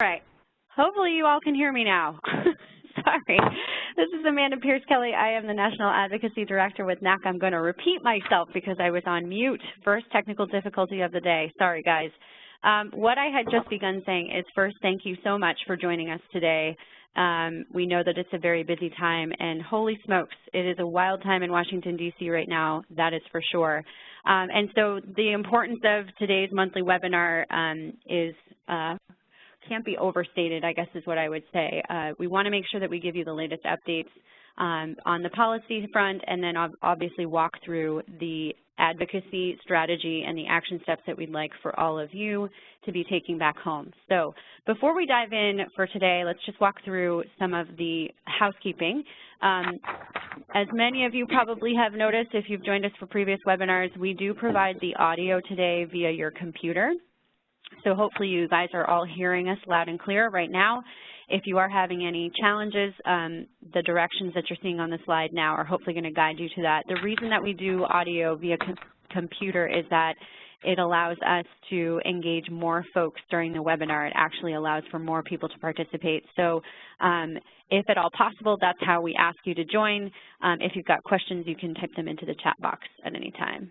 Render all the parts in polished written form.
right. Hopefully you all can hear me now. Sorry. This is Amanda Pierce-Kelly. I am the National Advocacy Director with NAC. I'm going to repeat myself because I was on mute. First technical difficulty of the day. Sorry, guys. What I had just begun saying is first, thank you so much for joining us today. We know that it's a very busy time, and holy smokes, it is a wild time in Washington, D.C. right now, that is for sure. And so the importance of today's monthly webinar can't be overstated, I guess is what I would say. We want to make sure that we give you the latest updates on the policy front, and then obviously walk through the advocacy strategy and the action steps that we'd like for all of you to be taking back home. So before we dive in for today, let's just walk through some of the housekeeping. As many of you probably have noticed, if you've joined us for previous webinars, we do provide the audio today via your computer. So hopefully you guys are all hearing us loud and clear right now. If you are having any challenges, the directions that you're seeing on the slide now are hopefully going to guide you to that. The reason that we do audio via computer is that it allows us to engage more folks during the webinar. It actually allows for more people to participate. So if at all possible, that's how we ask you to join. If you've got questions, you can type them into the chat box at any time.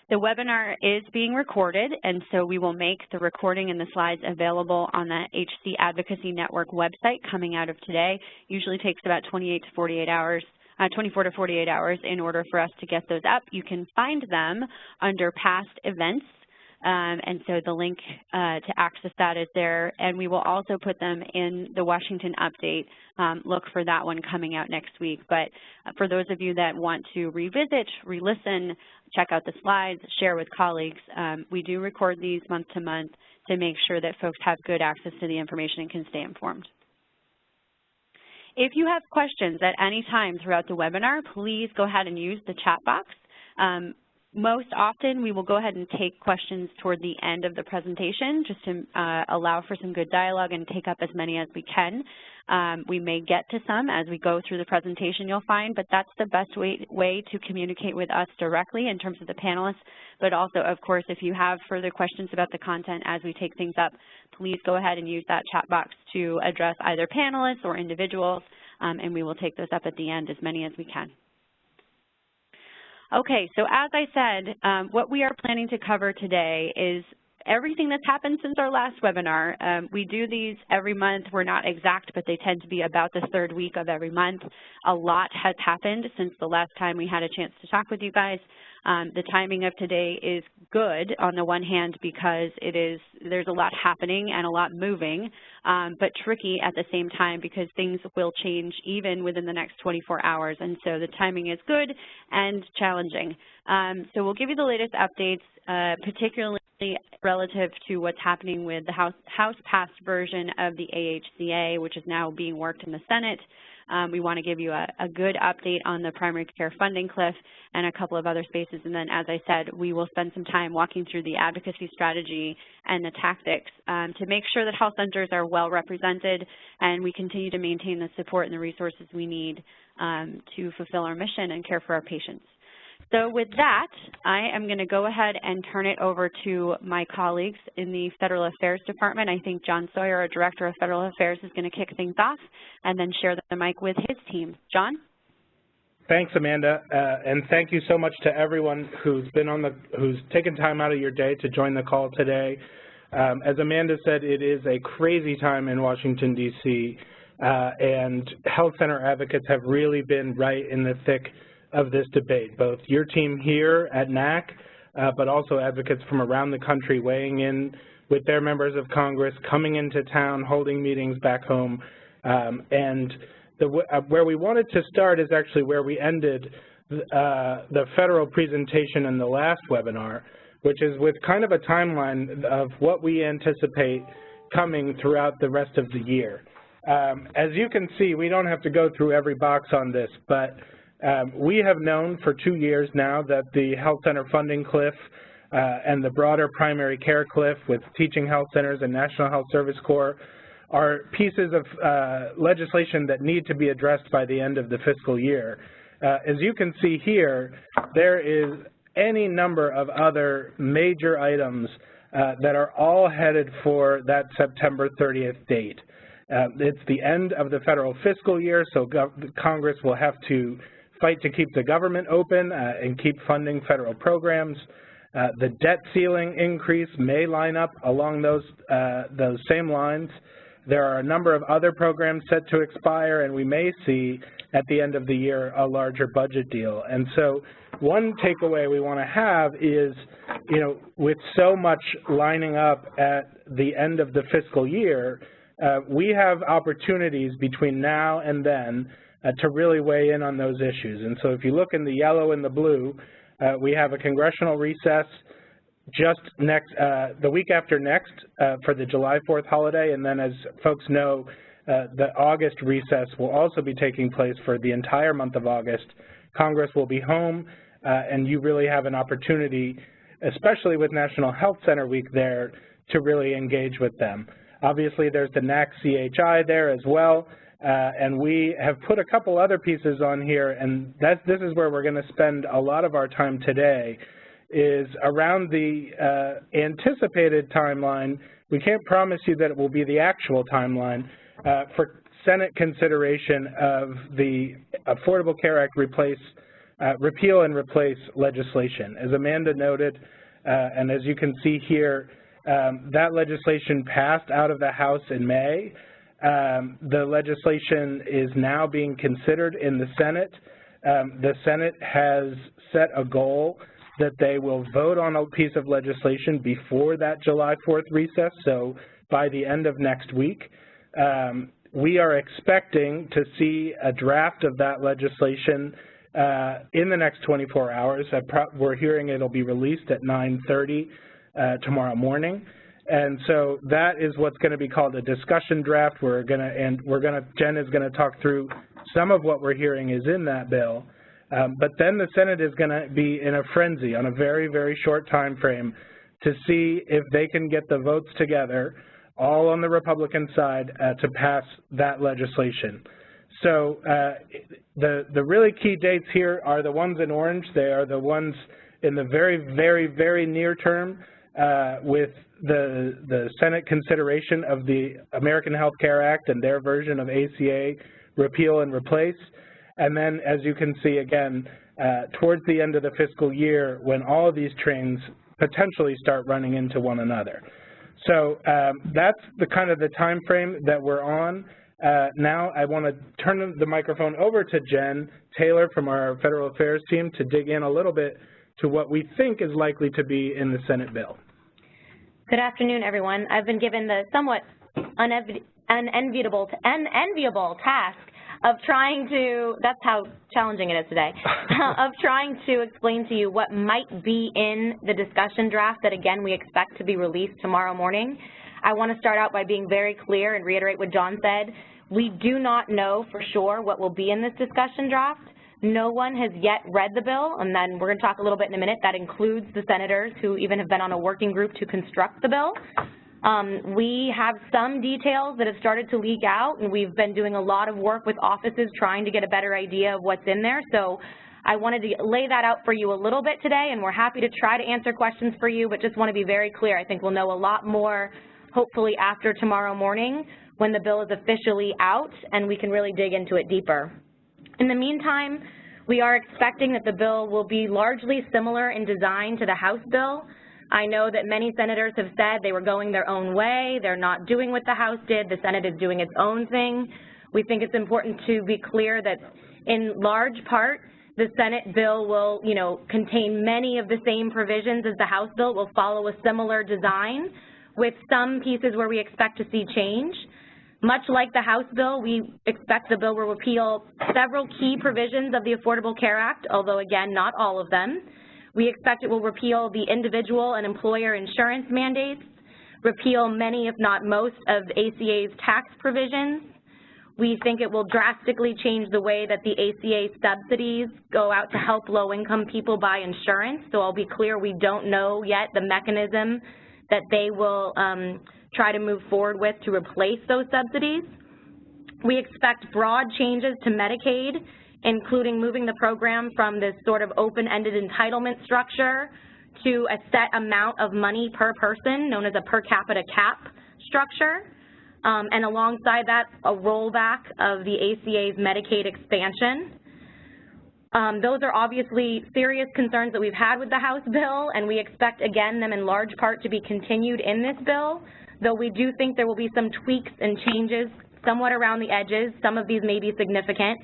The webinar is being recorded, and so we will make the recording and the slides available on the HC Advocacy Network website coming out of today. Usually takes about 24 to 48 hours in order for us to get those up. You can find them under past events, and so the link to access that is there, and we will also put them in the Washington Update. Look for that one coming out next week. But for those of you that want to revisit, re-listen, check out the slides, share with colleagues, we do record these month to month to make sure that folks have good access to the information and can stay informed. If you have questions at any time throughout the webinar, please go ahead and use the chat box. Most often, we will go ahead and take questions toward the end of the presentation just to allow for some good dialogue and take up as many as we can. We may get to some as we go through the presentation, you'll find, but that's the best way to communicate with us directly in terms of the panelists. But also, of course, if you have further questions about the content as we take things up, please go ahead and use that chat box to address either panelists or individuals, and we will take those up at the end, as many as we can. Okay, so as I said, what we are planning to cover today is everything that's happened since our last webinar. We do these every month. We're not exact, but they tend to be about the third week of every month. A lot has happened since the last time we had a chance to talk with you guys. The timing of today is good on the one hand because there's a lot happening and a lot moving, but tricky at the same time because things will change even within the next 24 hours. And so the timing is good and challenging. So we'll give you the latest updates, particularly relative to what's happening with the House-passed version of the AHCA, which is now being worked in the Senate. We want to give you a good update on the primary care funding cliff and a couple of other spaces. And then, as I said, we will spend some time walking through the advocacy strategy and the tactics to make sure that health centers are well represented and we continue to maintain the support and the resources we need to fulfill our mission and care for our patients. So with that, I am going to go ahead and turn it over to my colleagues in the Federal Affairs Department. I think John Sawyer, our Director of Federal Affairs, is going to kick things off and then share the mic with his team. John? Thanks, Amanda, and thank you so much to everyone who's taken time out of your day to join the call today. As Amanda said, it is a crazy time in Washington, D.C., and health center advocates have really been right in the thick of this debate, both your team here at NAC, but also advocates from around the country weighing in with their members of Congress, coming into town, holding meetings back home. And where we wanted to start is actually where we ended the federal presentation in the last webinar, which is with kind of a timeline of what we anticipate coming throughout the rest of the year. As you can see, we don't have to go through every box on this, but we have known for 2 years now that the health center funding cliff and the broader primary care cliff with teaching health centers and National Health Service Corps are pieces of legislation that need to be addressed by the end of the fiscal year. As you can see here, there is any number of other major items that are all headed for that September 30th date. It's the end of the federal fiscal year, so Congress will have to fight to keep the government open and keep funding federal programs. The debt ceiling increase may line up along those same lines. There are a number of other programs set to expire, and we may see at the end of the year a larger budget deal. And so one takeaway we want to have is, with so much lining up at the end of the fiscal year, we have opportunities between now and then to really weigh in on those issues. And so if you look in the yellow and the blue, we have a congressional recess just the week after next for the July 4th holiday, and then as folks know, the August recess will also be taking place for the entire month of August. Congress will be home, and you really have an opportunity, especially with National Health Center Week there, to really engage with them. Obviously, there's the NAC-CHI there as well, and we have put a couple other pieces on here, and this is where we're going to spend a lot of our time today, is around the anticipated timeline. We can't promise you that it will be the actual timeline for Senate consideration of the Affordable Care Act repeal and replace legislation. As Amanda noted, and as you can see here, that legislation passed out of the House in May. The legislation is now being considered in the Senate. The Senate has set a goal that they will vote on a piece of legislation before that July 4th recess, so by the end of next week. We are expecting to see a draft of that legislation in the next 24 hours. We're hearing it'll be released at 9:30 tomorrow morning. And so that is what's going to be called a discussion draft. Jen is going to talk through some of what we're hearing is in that bill. But then the Senate is going to be in a frenzy on a very, very short time frame to see if they can get the votes together, all on the Republican side, to pass that legislation. So the really key dates here are the ones in orange. They are the ones in the very, very, very near term with the Senate consideration of the American Health Care Act and their version of ACA repeal and replace. And then, as you can see, again, towards the end of the fiscal year, when all of these trains potentially start running into one another. So that's the kind of the time frame that we're on. Now I want to turn the microphone over to Jen Taylor from our Federal Affairs team to dig in a little bit to what we think is likely to be in the Senate bill. Good afternoon, everyone. I've been given the somewhat unenviable task of trying to, that's how challenging it is today, of trying to explain to you what might be in the discussion draft that, again, we expect to be released tomorrow morning. I want to start out by being very clear and reiterate what John said. We do not know for sure what will be in this discussion draft. No one has yet read the bill, and then we're going to talk a little bit in a minute. That includes the senators who even have been on a working group to construct the bill. We have some details that have started to leak out, and we've been doing a lot of work with offices trying to get a better idea of what's in there. So I wanted to lay that out for you a little bit today, and we're happy to try to answer questions for you, but just want to be very clear. I think we'll know a lot more, hopefully, after tomorrow morning when the bill is officially out and we can really dig into it deeper. In the meantime, we are expecting that the bill will be largely similar in design to the House bill. I know that many senators have said they were going their own way. They're not doing what the House did. The Senate is doing its own thing. We think it's important to be clear that in large part, the Senate bill will, contain many of the same provisions as the House bill. Will follow a similar design with some pieces where we expect to see change. Much like the House bill, we expect the bill will repeal several key provisions of the Affordable Care Act, although, again, not all of them. We expect it will repeal the individual and employer insurance mandates, repeal many, if not most, of ACA's tax provisions. We think it will drastically change the way that the ACA subsidies go out to help low-income people buy insurance. So I'll be clear, we don't know yet the mechanism that they will try to move forward with to replace those subsidies. We expect broad changes to Medicaid, including moving the program from this sort of open-ended entitlement structure to a set amount of money per person, known as a per capita cap structure, and alongside that, a rollback of the ACA's Medicaid expansion. Those are obviously serious concerns that we've had with the House bill, and we expect, again, them in large part to be continued in this bill, though we do think there will be some tweaks and changes somewhat around the edges. Some of these may be significant.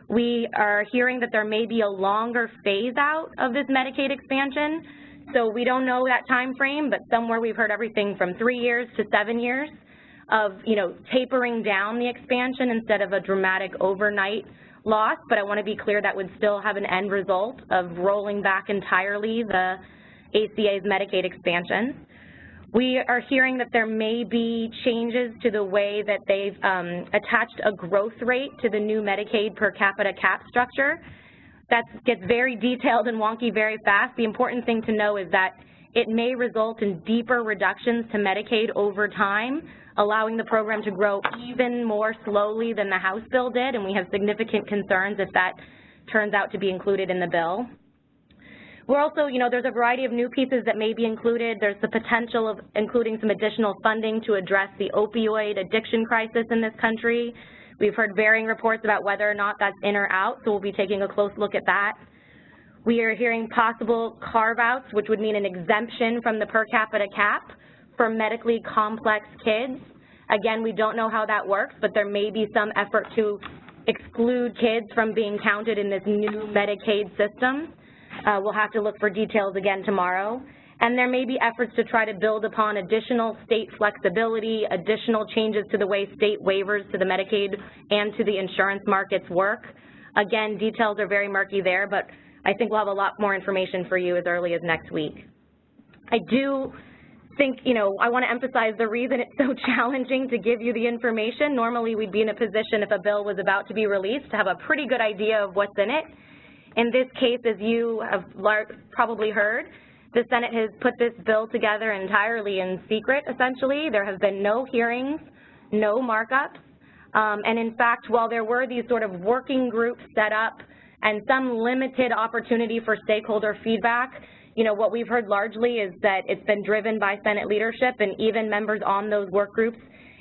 We are hearing that there may be a longer phase-out of this Medicaid expansion, so we don't know that time frame, but somewhere we've heard everything from 3 years to 7 years of, tapering down the expansion instead of a dramatic overnight loss, but I want to be clear that would still have an end result of rolling back entirely the ACA's Medicaid expansion. We are hearing that there may be changes to the way that they've attached a growth rate to the new Medicaid per capita cap structure. That gets very detailed and wonky very fast. The important thing to know is that it may result in deeper reductions to Medicaid over time, allowing the program to grow even more slowly than the House bill did, and we have significant concerns if that turns out to be included in the bill. We're also, there's a variety of new pieces that may be included. There's the potential of including some additional funding to address the opioid addiction crisis in this country. We've heard varying reports about whether or not that's in or out, so we'll be taking a close look at that. We are hearing possible carve-outs, which would mean an exemption from the per capita cap for medically complex kids. Again, we don't know how that works, but there may be some effort to exclude kids from being counted in this new Medicaid system. We'll have to look for details again tomorrow. And there may be efforts to try to build upon additional state flexibility, additional changes to the way state waivers to the Medicaid and to the insurance markets work. Again, details are very murky there, but I think we'll have a lot more information for you as early as next week. I do think, I want to emphasize the reason it's so challenging to give you the information. Normally we'd be in a position if a bill was about to be released to have a pretty good idea of what's in it. In this case, as you have probably heard, the Senate has put this bill together entirely in secret, essentially. There have been no hearings, no markups, and in fact, while there were these sort of working groups set up and some limited opportunity for stakeholder feedback, what we've heard largely is that it's been driven by Senate leadership and even members on those work groups.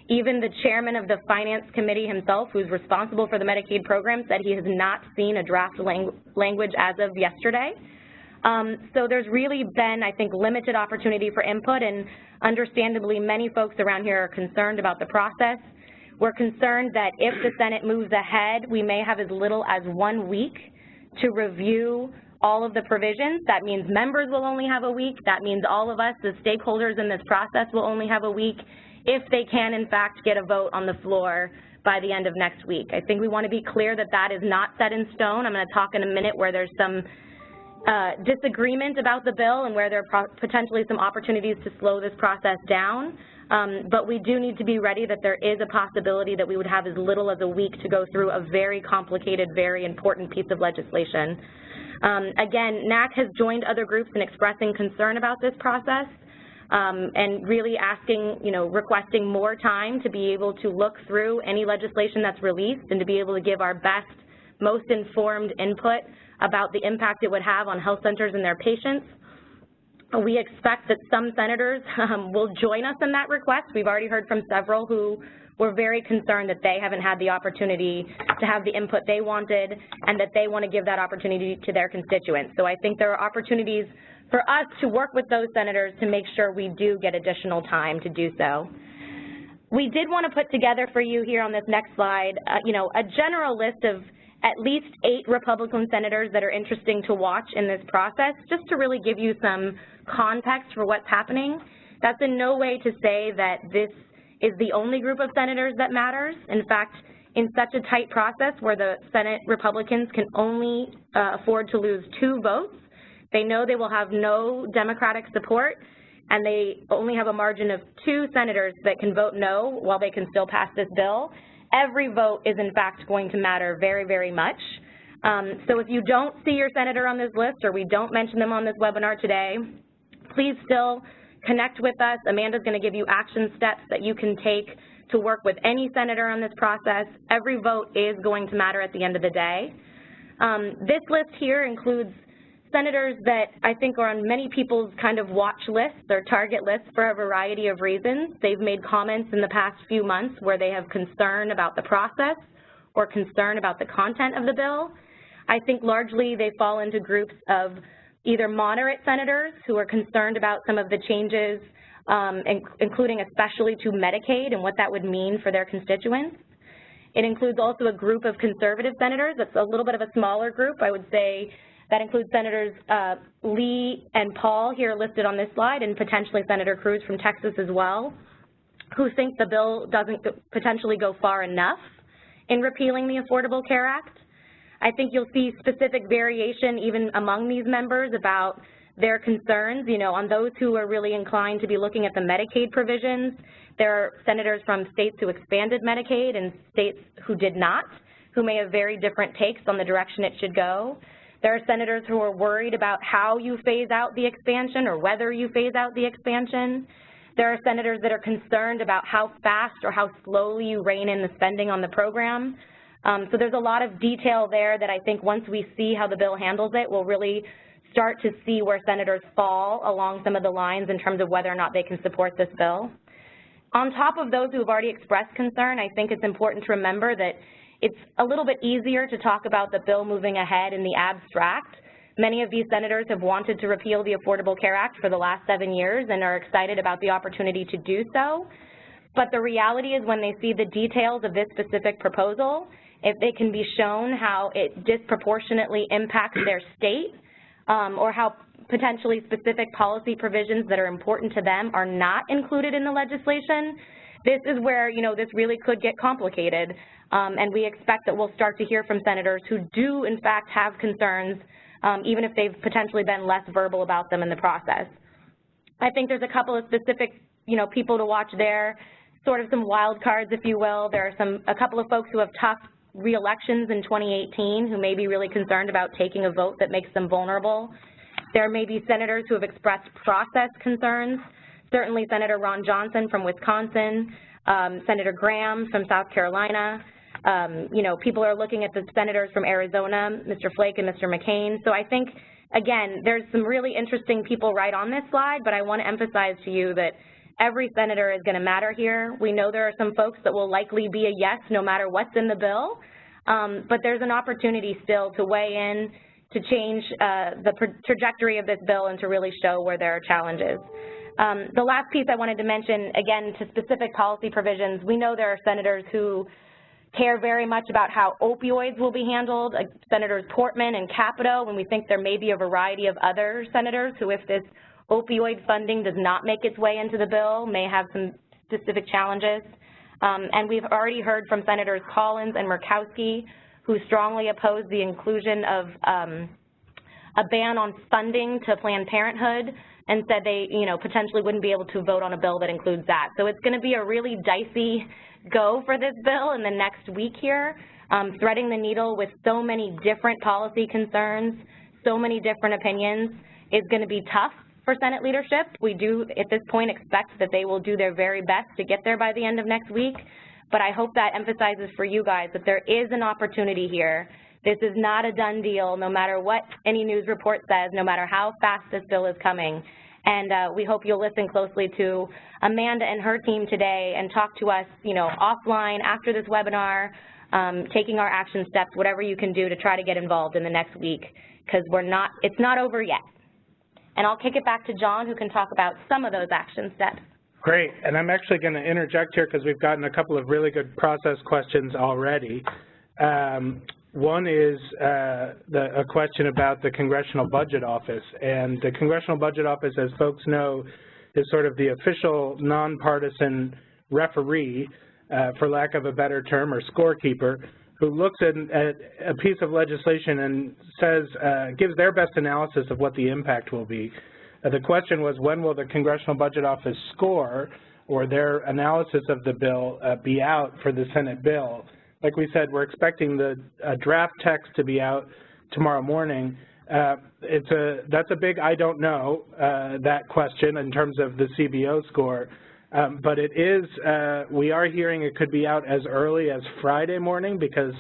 Even the chairman of the Finance Committee himself, who's responsible for the Medicaid program, said he has not seen a draft language as of yesterday. So there's really been, I think, limited opportunity for input, and understandably many folks around here are concerned about the process. We're concerned that if the Senate moves ahead, we may have as little as 1 week to review all of the provisions. That means members will only have a week. That means all of us, the stakeholders in this process, will only have a week, if they can, in fact, get a vote on the floor by the end of next week. I think we want to be clear that that is not set in stone. I'm going to talk in a minute where there's some disagreement about the bill and where there are potentially some opportunities to slow this process down. But we do need to be ready that there is a possibility that we would have as little as a week to go through a very complicated, very important piece of legislation. Again, NAC has joined other groups in expressing concern about this process. And really asking, requesting more time to be able to look through any legislation that's released and to be able to give our best, most informed input about the impact it would have on health centers and their patients. We expect that some senators will join us in that request. We've already heard from several who were very concerned that they haven't had the opportunity to have the input they wanted and that they want to give that opportunity to their constituents. So I think there are opportunities for us to work with those senators to make sure we do get additional time to do so. We did want to put together for you here on this next slide, a general list of at least 8 Republican senators that are interesting to watch in this process, just to really give you some context for what's happening. That's in no way to say that this is the only group of senators that matters. In fact, in such a tight process where the Senate Republicans can only afford to lose 2 votes, they know they will have no Democratic support, and they only have a margin of 2 senators that can vote no while they can still pass this bill. Every vote is, in fact, going to matter very, very much. So if you don't see your senator on this list or we don't mention them on this webinar today, please still connect with us. Amanda's going to give you action steps that you can take to work with any senator on this process. Every vote is going to matter at the end of the day. This list here includes senators that I think are on many people's kind of watch lists or target lists for a variety of reasons. They've made comments in the past few months where they have concern about the process or concern about the content of the bill. I think largely they fall into groups of either moderate senators who are concerned about some of the changes, including especially to Medicaid and what that would mean for their constituents. It includes also a group of conservative senators. That's a little bit of a smaller group. I would say that includes Senators Lee and Paul here listed on this slide, and potentially Senator Cruz from Texas as well, who think the bill doesn't potentially go far enough in repealing the Affordable Care Act. I think you'll see specific variation even among these members about their concerns. You know, on those who are really inclined to be looking at the Medicaid provisions, there are senators from states who expanded Medicaid and states who did not, who may have very different takes on the direction it should go. There are senators who are worried about how you phase out the expansion or whether you phase out the expansion. There are senators that are concerned about how fast or how slowly you rein in the spending on the program. So there's a lot of detail there that I think once we see how the bill handles it, we'll really start to see where senators fall along some of the lines in terms of whether or not they can support this bill. On top of those who have already expressed concern, I think it's important to remember that it's a little bit easier to talk about the bill moving ahead in the abstract. Many of these senators have wanted to repeal the Affordable Care Act for the last 7 years and are excited about the opportunity to do so. But the reality is when they see the details of this specific proposal, if they can be shown how it disproportionately impacts their state or how potentially specific policy provisions that are important to them are not included in the legislation, this is where, you know, this really could get complicated. And we expect that we'll start to hear from senators who do, in fact, have concerns, even if they've potentially been less verbal about them in the process. I think there's a couple of specific, you know, people to watch there, sort of some wild cards, if you will. There are a couple of folks who have tough re-elections in 2018 who may be really concerned about taking a vote that makes them vulnerable. There may be senators who have expressed process concerns. Certainly Senator Ron Johnson from Wisconsin, Senator Graham from South Carolina. You know, people are looking at the senators from Arizona, Mr. Flake and Mr. McCain. So I think, again, there's some really interesting people right on this slide, but I want to emphasize to you that every senator is going to matter here. We know there are some folks that will likely be a yes no matter what's in the bill, but there's an opportunity still to weigh in, to change the trajectory of this bill and to really show where there are challenges. The last piece I wanted to mention, again, to specific policy provisions, we know there are senators who care very much about how opioids will be handled, like Senators Portman and Capito, and we think there may be a variety of other senators who, if this opioid funding does not make its way into the bill, may have some specific challenges. And we've already heard from Senators Collins and Murkowski, who strongly oppose the inclusion of a ban on funding to Planned Parenthood, and said they, you know, potentially wouldn't be able to vote on a bill that includes that. So it's going to be a really dicey go for this bill in the next week here, threading the needle with so many different policy concerns, so many different opinions, is going to be tough for Senate leadership. We do, at this point, expect that they will do their very best to get there by the end of next week, but I hope that emphasizes for you guys that there is an opportunity here. This is not a done deal, no matter what any news report says, no matter how fast this bill is coming. And we hope you'll listen closely to Amanda and her team today and talk to us, you know, offline after this webinar, taking our action steps, whatever you can do to try to get involved in the next week, because it's not over yet. And I'll kick it back to John, who can talk about some of those action steps. Great, and I'm actually going to interject here because we've gotten a couple of really good process questions already. One is a question about the Congressional Budget Office, and the Congressional Budget Office, as folks know, is sort of the official nonpartisan referee, for lack of a better term, or scorekeeper, who looks at a piece of legislation and says, gives their best analysis of what the impact will be. The question was, when will the Congressional Budget Office score, or their analysis of the bill, be out for the Senate bill? Like we said, we're expecting the draft text to be out tomorrow morning. That's a big I don't know, that question in terms of the CBO score. But it is, we are hearing it could be out as early as Friday morning, because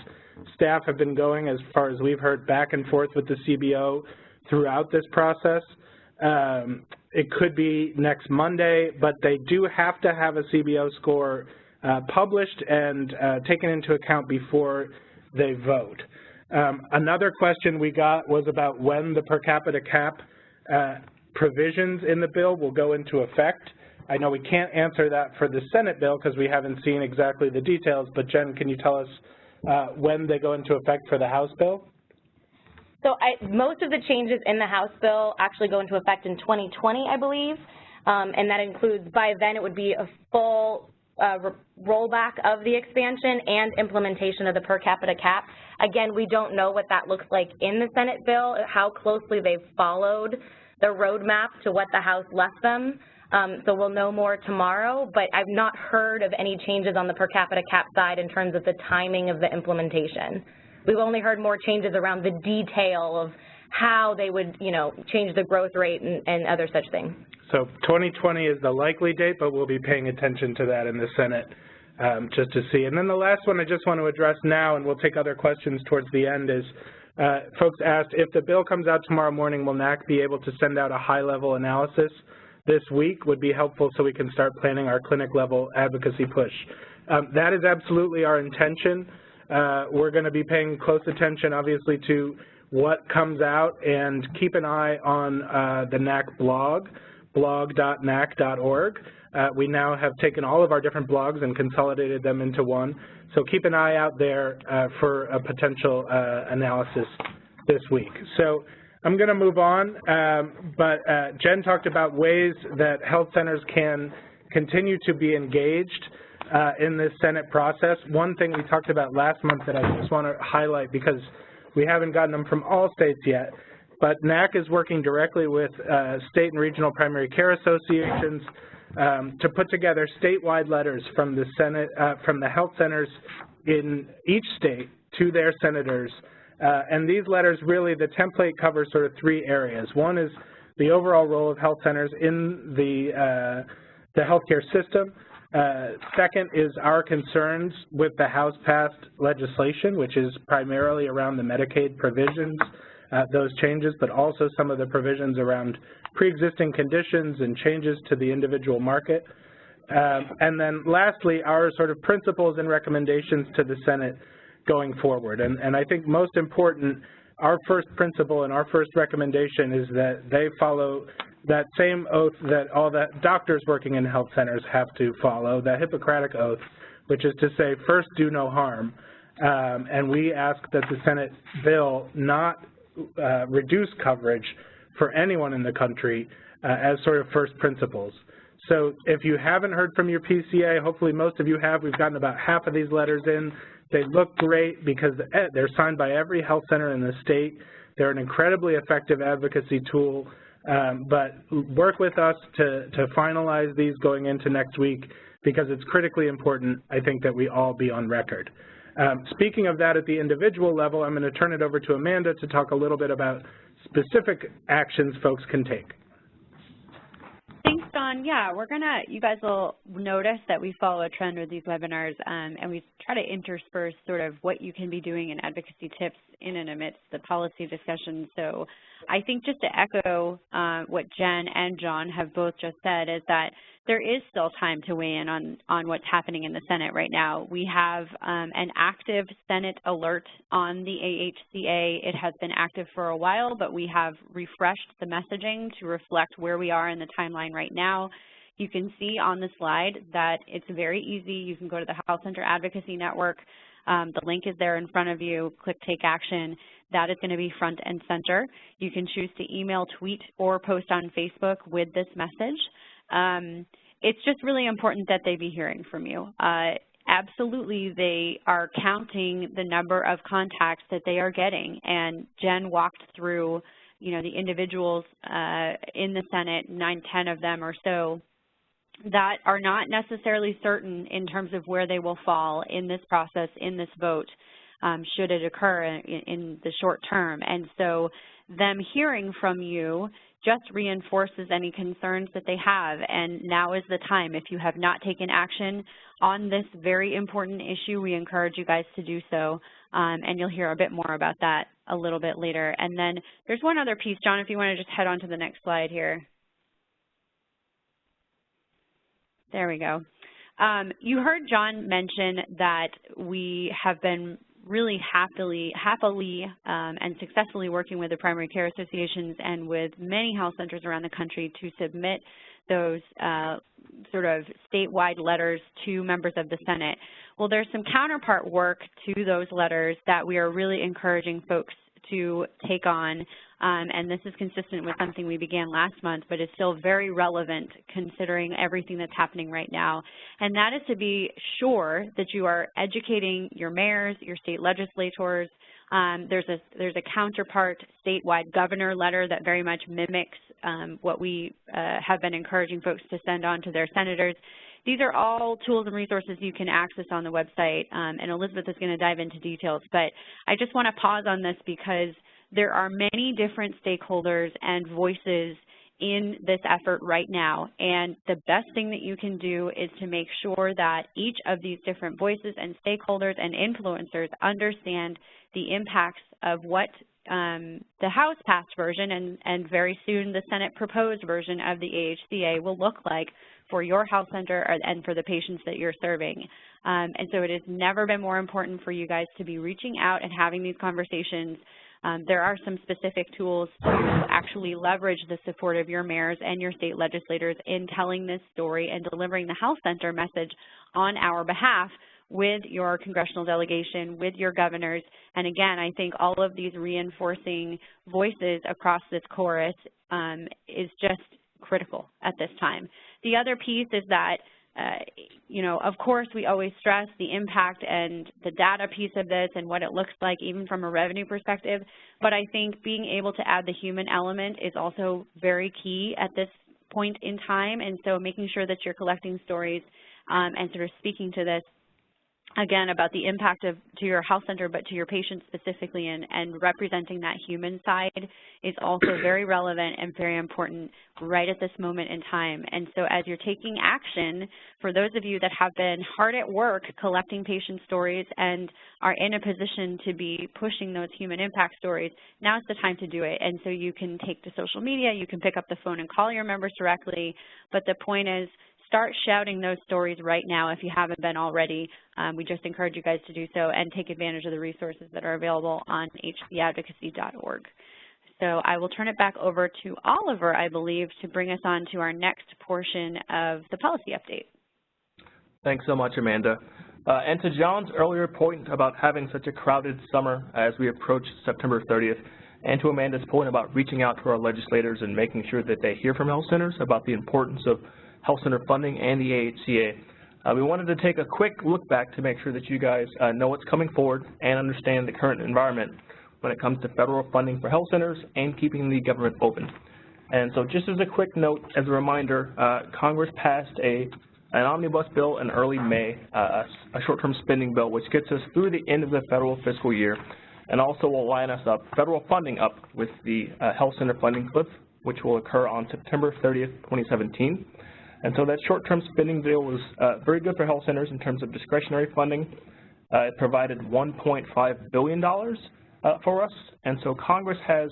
staff have been going, as far as we've heard, back and forth with the CBO throughout this process. It could be next Monday, but they do have to have a CBO score published and taken into account before they vote. Another question we got was about when the per capita cap provisions in the bill will go into effect. I know we can't answer that for the Senate bill because we haven't seen exactly the details, but Jen, can you tell us when they go into effect for the House bill? So most of the changes in the House bill actually go into effect in 2020, I believe, and that includes, by then it would be a full rollback of the expansion and implementation of the per capita cap. Again, we don't know what that looks like in the Senate bill, how closely they've followed the roadmap to what the House left them. So we'll know more tomorrow, but I've not heard of any changes on the per capita cap side in terms of the timing of the implementation. We've only heard more changes around the detail of how they would, change the growth rate and other such things. So 2020 is the likely date, but we'll be paying attention to that in the Senate just to see. And then the last one I just want to address now, and we'll take other questions towards the end, is folks asked, if the bill comes out tomorrow morning, will NAC be able to send out a high-level analysis this week? Would be helpful so we can start planning our clinic-level advocacy push. That is absolutely our intention. We're going to be paying close attention, obviously, to what comes out, and keep an eye on the NAC blog, blog.nac.org. We now have taken all of our different blogs and consolidated them into one. So keep an eye out there for a potential analysis this week. So I'm going to move on, but Jen talked about ways that health centers can continue to be engaged in this Senate process. One thing we talked about last month that I just want to highlight, because we haven't gotten them from all states yet, but NAC is working directly with state and regional primary care associations to put together statewide letters from the Senate, from the health centers in each state to their senators. And these letters, really, the template covers sort of three areas. One is the overall role of health centers in the healthcare system. Second is our concerns with the House-passed legislation, which is primarily around the Medicaid provisions, those changes, but also some of the provisions around pre-existing conditions and changes to the individual market. And then lastly, our sort of principles and recommendations to the Senate going forward. And I think most important, our first principle and our first recommendation is that they follow that same oath that all the doctors working in health centers have to follow, the Hippocratic oath, which is to say, first, do no harm. And we ask that the Senate bill not reduce coverage for anyone in the country as sort of first principles. So if you haven't heard from your PCA, hopefully most of you have. We've gotten about half of these letters in. They look great because they're signed by every health center in the state. They're an incredibly effective advocacy tool. But work with us to finalize these going into next week, because it's critically important, I think, that we all be on record. Speaking of that at the individual level, I'm going to turn it over to Amanda to talk a little bit about specific actions folks can take. Thanks, Don. Yeah, you guys will notice that we follow a trend with these webinars, and we try to intersperse sort of what you can be doing in advocacy tips in and amidst the policy discussion. So I think just to echo what Jen and John have both just said is that there is still time to weigh in on what's happening in the Senate right now. We have an active Senate alert on the AHCA. It has been active for a while, but we have refreshed the messaging to reflect where we are in the timeline right now. You can see on the slide that it's very easy. You can go to the Health Center Advocacy Network. The link is there in front of you. Click Take Action. That is going to be front and center. You can choose to email, tweet, or post on Facebook with this message. It's just really important that they be hearing from you. Absolutely, they are counting the number of contacts that they are getting, and Jen walked through, the individuals in the Senate, 9-10 of them or so, that are not necessarily certain in terms of where they will fall in this process, in this vote, should it occur in the short term. And so them hearing from you just reinforces any concerns that they have, and now is the time. If you have not taken action on this very important issue, we encourage you guys to do so, and you'll hear a bit more about that a little bit later. And then there's one other piece, John, if you want to just head on to the next slide here. There we go. You heard John mention that we have been really happily and successfully working with the primary care associations and with many health centers around the country to submit those sort of statewide letters to members of the Senate. Well, there's some counterpart work to those letters that we are really encouraging folks to take on, and this is consistent with something we began last month, but is still very relevant considering everything that's happening right now, and that is to be sure that you are educating your mayors, your state legislators. There's a counterpart statewide governor letter that very much mimics what we have been encouraging folks to send on to their senators. These are all tools and resources you can access on the website, and Elizabeth is going to dive into details. But I just want to pause on this because there are many different stakeholders and voices in this effort right now, and the best thing that you can do is to make sure that each of these different voices and stakeholders and influencers understand the impacts of what the House passed version and very soon the Senate proposed version of the AHCA will look like for your health center and for the patients that you're serving. And so it has never been more important for you guys to be reaching out and having these conversations. There are some specific tools to actually leverage the support of your mayors and your state legislators in telling this story and delivering the health center message on our behalf with your congressional delegation, with your governors. And again, I think all of these reinforcing voices across this chorus is just critical at this time. The other piece is that you know, of course, we always stress the impact and the data piece of this and what it looks like even from a revenue perspective, but I think being able to add the human element is also very key at this point in time, and so making sure that you're collecting stories and sort of speaking to this, again, about the impact to your health center, but to your patients specifically, and representing that human side is also very relevant and very important right at this moment in time. And so as you're taking action, for those of you that have been hard at work collecting patient stories and are in a position to be pushing those human impact stories, now's the time to do it. And so you can take to social media, you can pick up the phone and call your members directly, but the point is, start shouting those stories right now if you haven't been already. We just encourage you guys to do so and take advantage of the resources that are available on hcadvocacy.org. So I will turn it back over to Oliver, I believe, to bring us on to our next portion of the policy update. Thanks so much, Amanda. And to John's earlier point about having such a crowded summer as we approach September 30th, and to Amanda's point about reaching out to our legislators and making sure that they hear from health centers about the importance of health center funding and the AHCA. We wanted to take a quick look back to make sure that you guys know what's coming forward and understand the current environment when it comes to federal funding for health centers and keeping the government open. And so just as a quick note, as a reminder, Congress passed an omnibus bill in early May, a short-term spending bill, which gets us through the end of the federal fiscal year and also will line us up, federal funding up with the health center funding cliff, which will occur on September 30th, 2017. And so that short-term spending bill was very good for health centers in terms of discretionary funding. It provided $1.5 billion for us. And so Congress has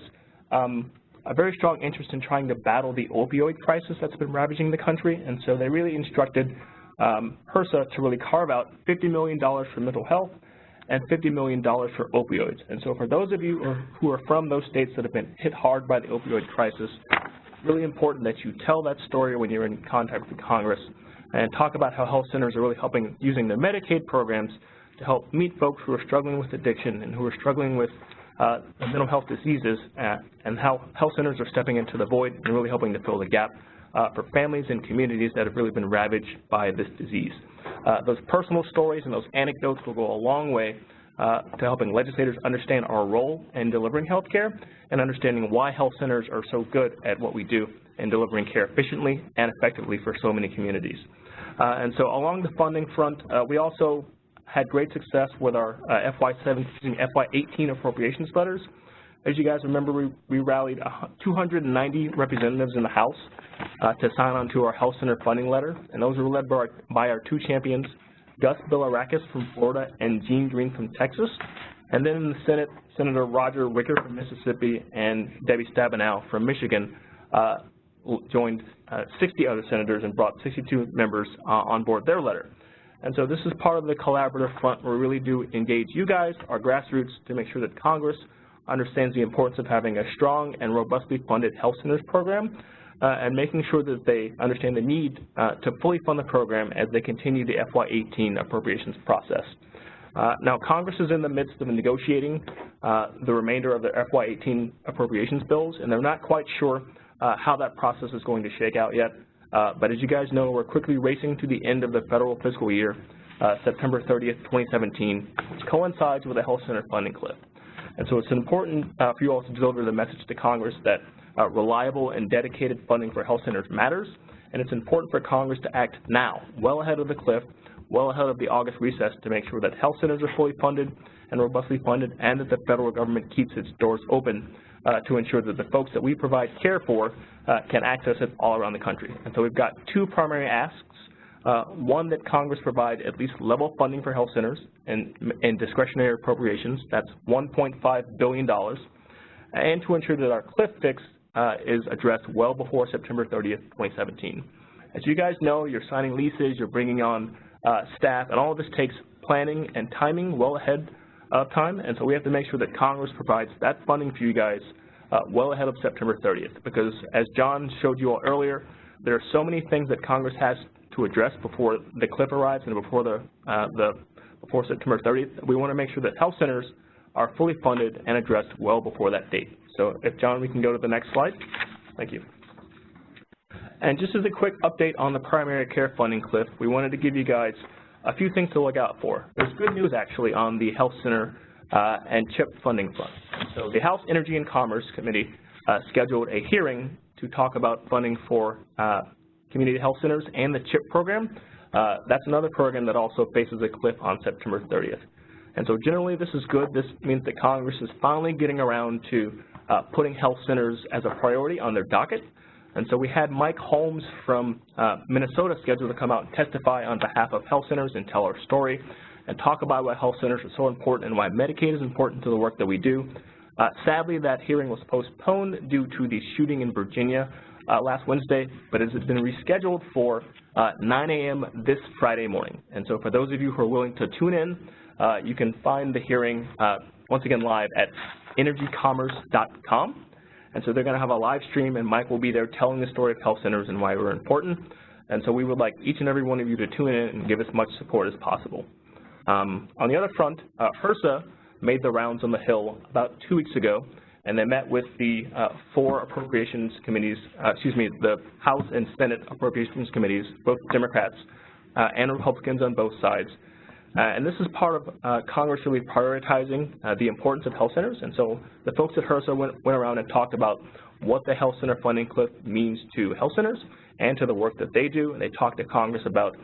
a very strong interest in trying to battle the opioid crisis that's been ravaging the country. And so they really instructed HRSA to really carve out $50 million for mental health and $50 million for opioids. And so for those of you who are from those states that have been hit hard by the opioid crisis, really important that you tell that story when you're in contact with Congress and talk about how health centers are really helping using their Medicaid programs to help meet folks who are struggling with addiction and who are struggling with mental health diseases, and how health centers are stepping into the void and really helping to fill the gap for families and communities that have really been ravaged by this disease. Those personal stories and those anecdotes will go a long way to helping legislators understand our role in delivering health care and understanding why health centers are so good at what we do in delivering care efficiently and effectively for so many communities. And so along the funding front, we also had great success with our FY18 appropriations letters. As you guys remember, we rallied 290 representatives in the House to sign on to our health center funding letter, and those were led by our two champions, Gus Bilirakis from Florida and Gene Green from Texas. And then in the Senate, Senator Roger Wicker from Mississippi and Debbie Stabenow from Michigan joined 60 other senators and brought 62 members on board their letter. And so this is part of the collaborative front where we really do engage you guys, our grassroots, to make sure that Congress understands the importance of having a strong and robustly funded health centers program and making sure that they understand the need to fully fund the program as they continue the FY18 appropriations process. Now, Congress is in the midst of negotiating the remainder of the FY18 appropriations bills, and they're not quite sure how that process is going to shake out yet. But as you guys know, we're quickly racing to the end of the federal fiscal year, September 30th, 2017, which coincides with the health center funding cliff. And so it's important for you all to deliver the message to Congress that reliable and dedicated funding for health centers matters, and it's important for Congress to act now, well ahead of the cliff, well ahead of the August recess, to make sure that health centers are fully funded and robustly funded, and that the federal government keeps its doors open to ensure that the folks that we provide care for can access it all around the country. And so we've got two primary asks. One, that Congress provide at least level funding for health centers and discretionary appropriations. That's $1.5 billion. And to ensure that our cliff fix is addressed well before September 30th, 2017. As you guys know, you're signing leases, you're bringing on staff, and all of this takes planning and timing well ahead of time, and so we have to make sure that Congress provides that funding for you guys well ahead of September 30th, because as John showed you all earlier, there are so many things that Congress has to address before the cliff arrives and before before September 30th. We want to make sure that health centers are fully funded and addressed well before that date. So if, John, we can go to the next slide. Thank you. And just as a quick update on the primary care funding cliff, we wanted to give you guys a few things to look out for. There's good news, actually, on the health center and CHIP funding front. So the House Energy and Commerce Committee scheduled a hearing to talk about funding for community health centers and the CHIP program. That's another program that also faces a cliff on September 30th. And so generally this is good. This means that Congress is finally getting around to putting health centers as a priority on their docket. And so we had Mike Holmes from Minnesota scheduled to come out and testify on behalf of health centers and tell our story and talk about why health centers are so important and why Medicaid is important to the work that we do. Sadly, that hearing was postponed due to the shooting in Virginia last Wednesday, but it has been rescheduled for 9 a.m. this Friday morning. And so for those of you who are willing to tune in, you can find the hearing once again live at energycommerce.com. And so they're going to have a live stream, and Mike will be there telling the story of health centers and why we're important. And so we would like each and every one of you to tune in and give as much support as possible. On the other front, HRSA made the rounds on the Hill about 2 weeks ago, and they met with the four appropriations committees, the House and Senate appropriations committees, both Democrats and Republicans on both sides. And this is part of Congress really prioritizing the importance of health centers. And so the folks at HRSA went around and talked about what the health center funding cliff means to health centers and to the work that they do. And they talked to Congress about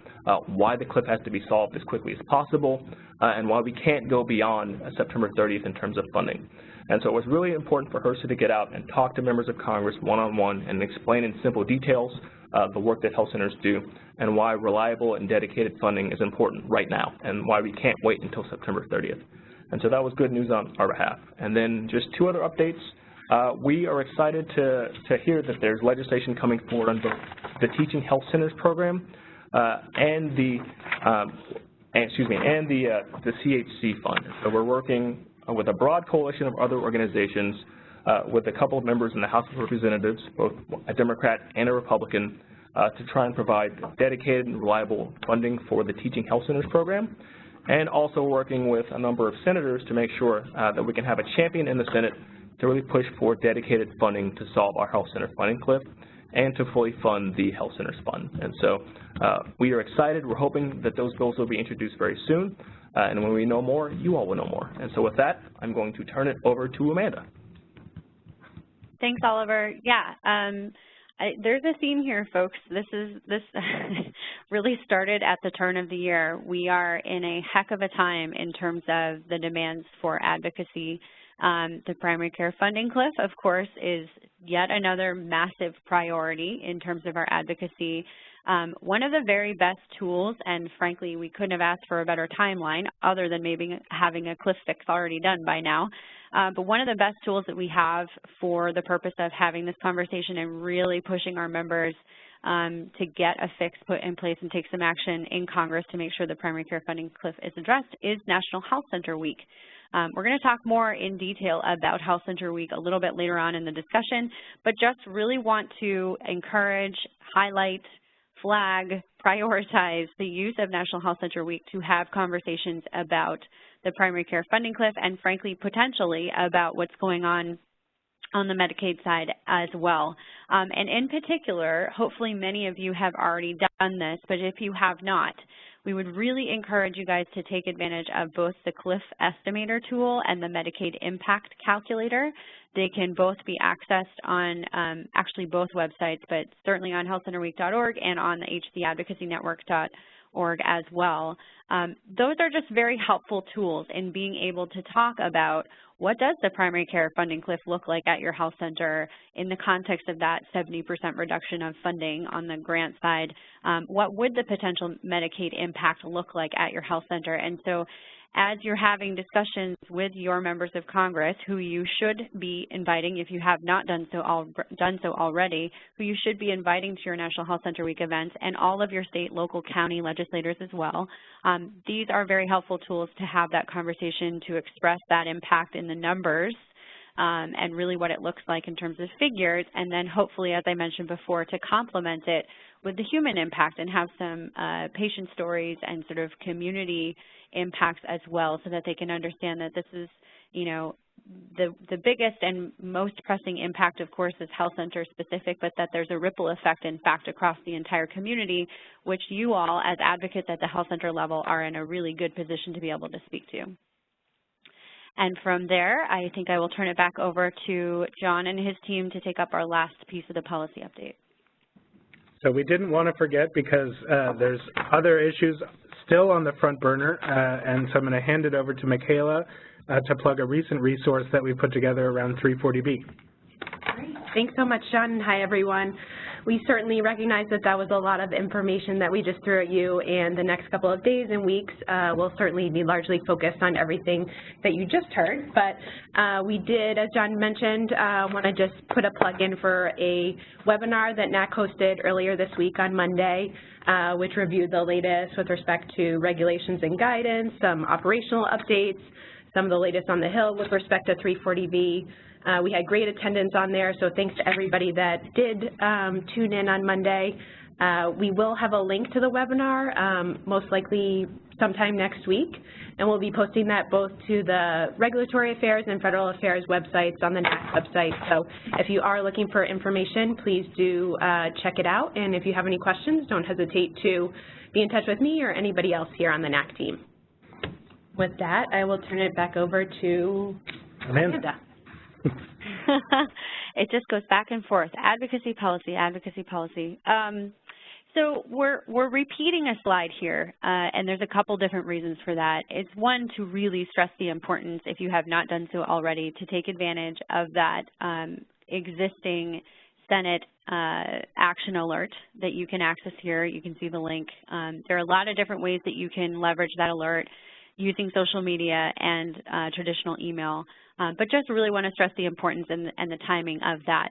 why the cliff has to be solved as quickly as possible and why we can't go beyond September 30th in terms of funding. And so it was really important for HRSA to get out and talk to members of Congress one-on-one and explain in simple details the work that health centers do and why reliable and dedicated funding is important right now and why we can't wait until September 30th. And so that was good news on our behalf. And then just two other updates. We are excited to hear that there's legislation coming forward on both the Teaching Health Centers program and the CHC fund. So we're working with a broad coalition of other organizations with a couple of members in the House of Representatives, both a Democrat and a Republican, to try and provide dedicated and reliable funding for the Teaching Health Centers program, and also working with a number of senators to make sure that we can have a champion in the Senate to really push for dedicated funding to solve our health center funding cliff and to fully fund the health centers fund. And so we are excited. We're hoping that those bills will be introduced very soon, and when we know more, you all will know more. And so with that, I'm going to turn it over to Amanda. Thanks, Oliver. Yeah, there's a theme here, folks. This really started at the turn of the year. We are in a heck of a time in terms of the demands for advocacy. The primary care funding cliff, of course, is yet another massive priority in terms of our advocacy One of the very best tools, and frankly, we couldn't have asked for a better timeline other than maybe having a cliff fix already done by now, but one of the best tools that we have for the purpose of having this conversation and really pushing our members to get a fix put in place and take some action in Congress to make sure the primary care funding cliff is addressed is National Health Center Week. We're going to talk more in detail about Health Center Week a little bit later on in the discussion, but just really want to encourage, highlight, flag, prioritize the use of National Health Center Week to have conversations about the primary care funding cliff and, frankly, potentially about what's going on the Medicaid side as well. And in particular, hopefully many of you have already done this, but if you have not, we would really encourage you guys to take advantage of both the Cliff Estimator tool and the Medicaid Impact Calculator. They can both be accessed on actually both websites, but certainly on healthcenterweek.org and on the HCAdvocacynetwork.org as well. Those are just very helpful tools in being able to talk about what does the primary care funding cliff look like at your health center in the context of that 70% reduction of funding on the grant side. What would the potential Medicaid impact look like at your health center? And so as you're having discussions with your members of Congress, who you should be inviting if you have not done so already, who you should be inviting to your National Health Center Week events, and all of your state, local, county legislators as well, these are very helpful tools to have that conversation, to express that impact in the numbers and really what it looks like in terms of figures, and then hopefully, as I mentioned before, to complement it with the human impact and have some patient stories and sort of community impacts as well, so that they can understand that this is, you know, the biggest and most pressing impact, of course, is health center specific, but that there's a ripple effect, in fact, across the entire community, which you all, as advocates at the health center level, are in a really good position to be able to speak to. And from there, I think I will turn it back over to John and his team to take up our last piece of the policy update. So we didn't want to forget, because there's other issues still on the front burner, and so I'm going to hand it over to Michaela to plug a recent resource that we put together around 340B. Great. Thanks so much, Sean, and hi, everyone. We certainly recognize that that was a lot of information that we just threw at you, and the next couple of days and weeks will certainly be largely focused on everything that you just heard. But we did, as John mentioned, want to just put a plug in for a webinar that NAC hosted earlier this week on Monday, which reviewed the latest with respect to regulations and guidance, some operational updates, some of the latest on the Hill with respect to 340B. We had great attendance on there, so thanks to everybody that did tune in on Monday. We will have a link to the webinar, most likely sometime next week, and we'll be posting that both to the Regulatory Affairs and Federal Affairs websites on the NAC website. So if you are looking for information, please do check it out, and if you have any questions, don't hesitate to be in touch with me or anybody else here on the NAC team. With that, I will turn it back over to Amanda. It just goes back and forth. Advocacy policy, advocacy policy. So we're repeating a slide here, and there's a couple different reasons for that. It's one, to really stress the importance, if you have not done so already, to take advantage of that existing Senate action alert that you can access here. You can see the link. There are a lot of different ways that you can leverage that alert using social media and traditional email. But just really want to stress the importance and the timing of that.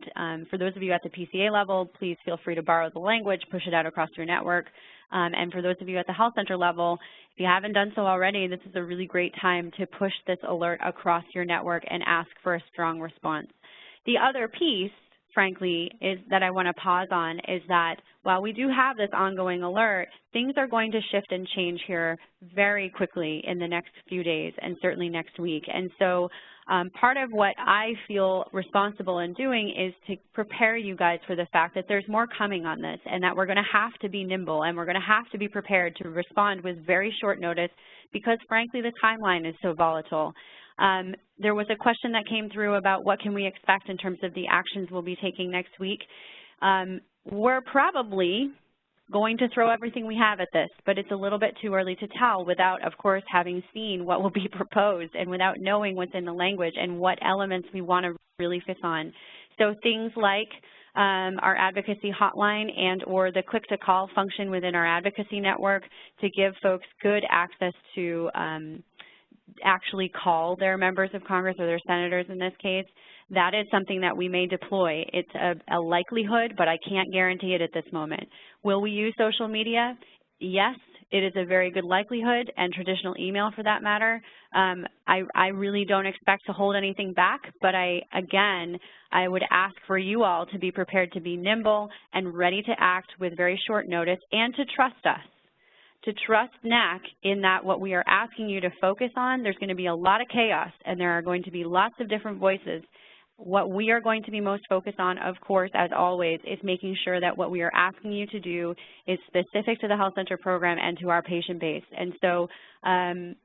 For those of you at the PCA level, please feel free to borrow the language, push it out across your network. And for those of you at the health center level, if you haven't done so already, this is a really great time to push this alert across your network and ask for a strong response. The other piece, frankly, is that I want to pause on is that while we do have this ongoing alert, things are going to shift and change here very quickly in the next few days and certainly next week. And so part of what I feel responsible in doing is to prepare you guys for the fact that there's more coming on this and that we're going to have to be nimble and we're going to have to be prepared to respond with very short notice because, frankly, the timeline is so volatile. There was a question that came through about what can we expect in terms of the actions we'll be taking next week. We're probably going to throw everything we have at this, but it's a little bit too early to tell without, of course, having seen what will be proposed and without knowing what's in the language and what elements we want to really focus on. So things like our advocacy hotline and or the click-to-call function within our advocacy network to give folks good access to actually call their members of Congress or their senators in this case. That is something that we may deploy. It's a likelihood, but I can't guarantee it at this moment. Will we use social media? Yes, it is a very good likelihood, and traditional email for that matter. I really don't expect to hold anything back, but again, I would ask for you all to be prepared to be nimble and ready to act with very short notice and to trust us. To trust NAC in that what we are asking you to focus on, there's going to be a lot of chaos and there are going to be lots of different voices. What we are going to be most focused on, of course, as always, is making sure that what we are asking you to do is specific to the health center program and to our patient base. And so,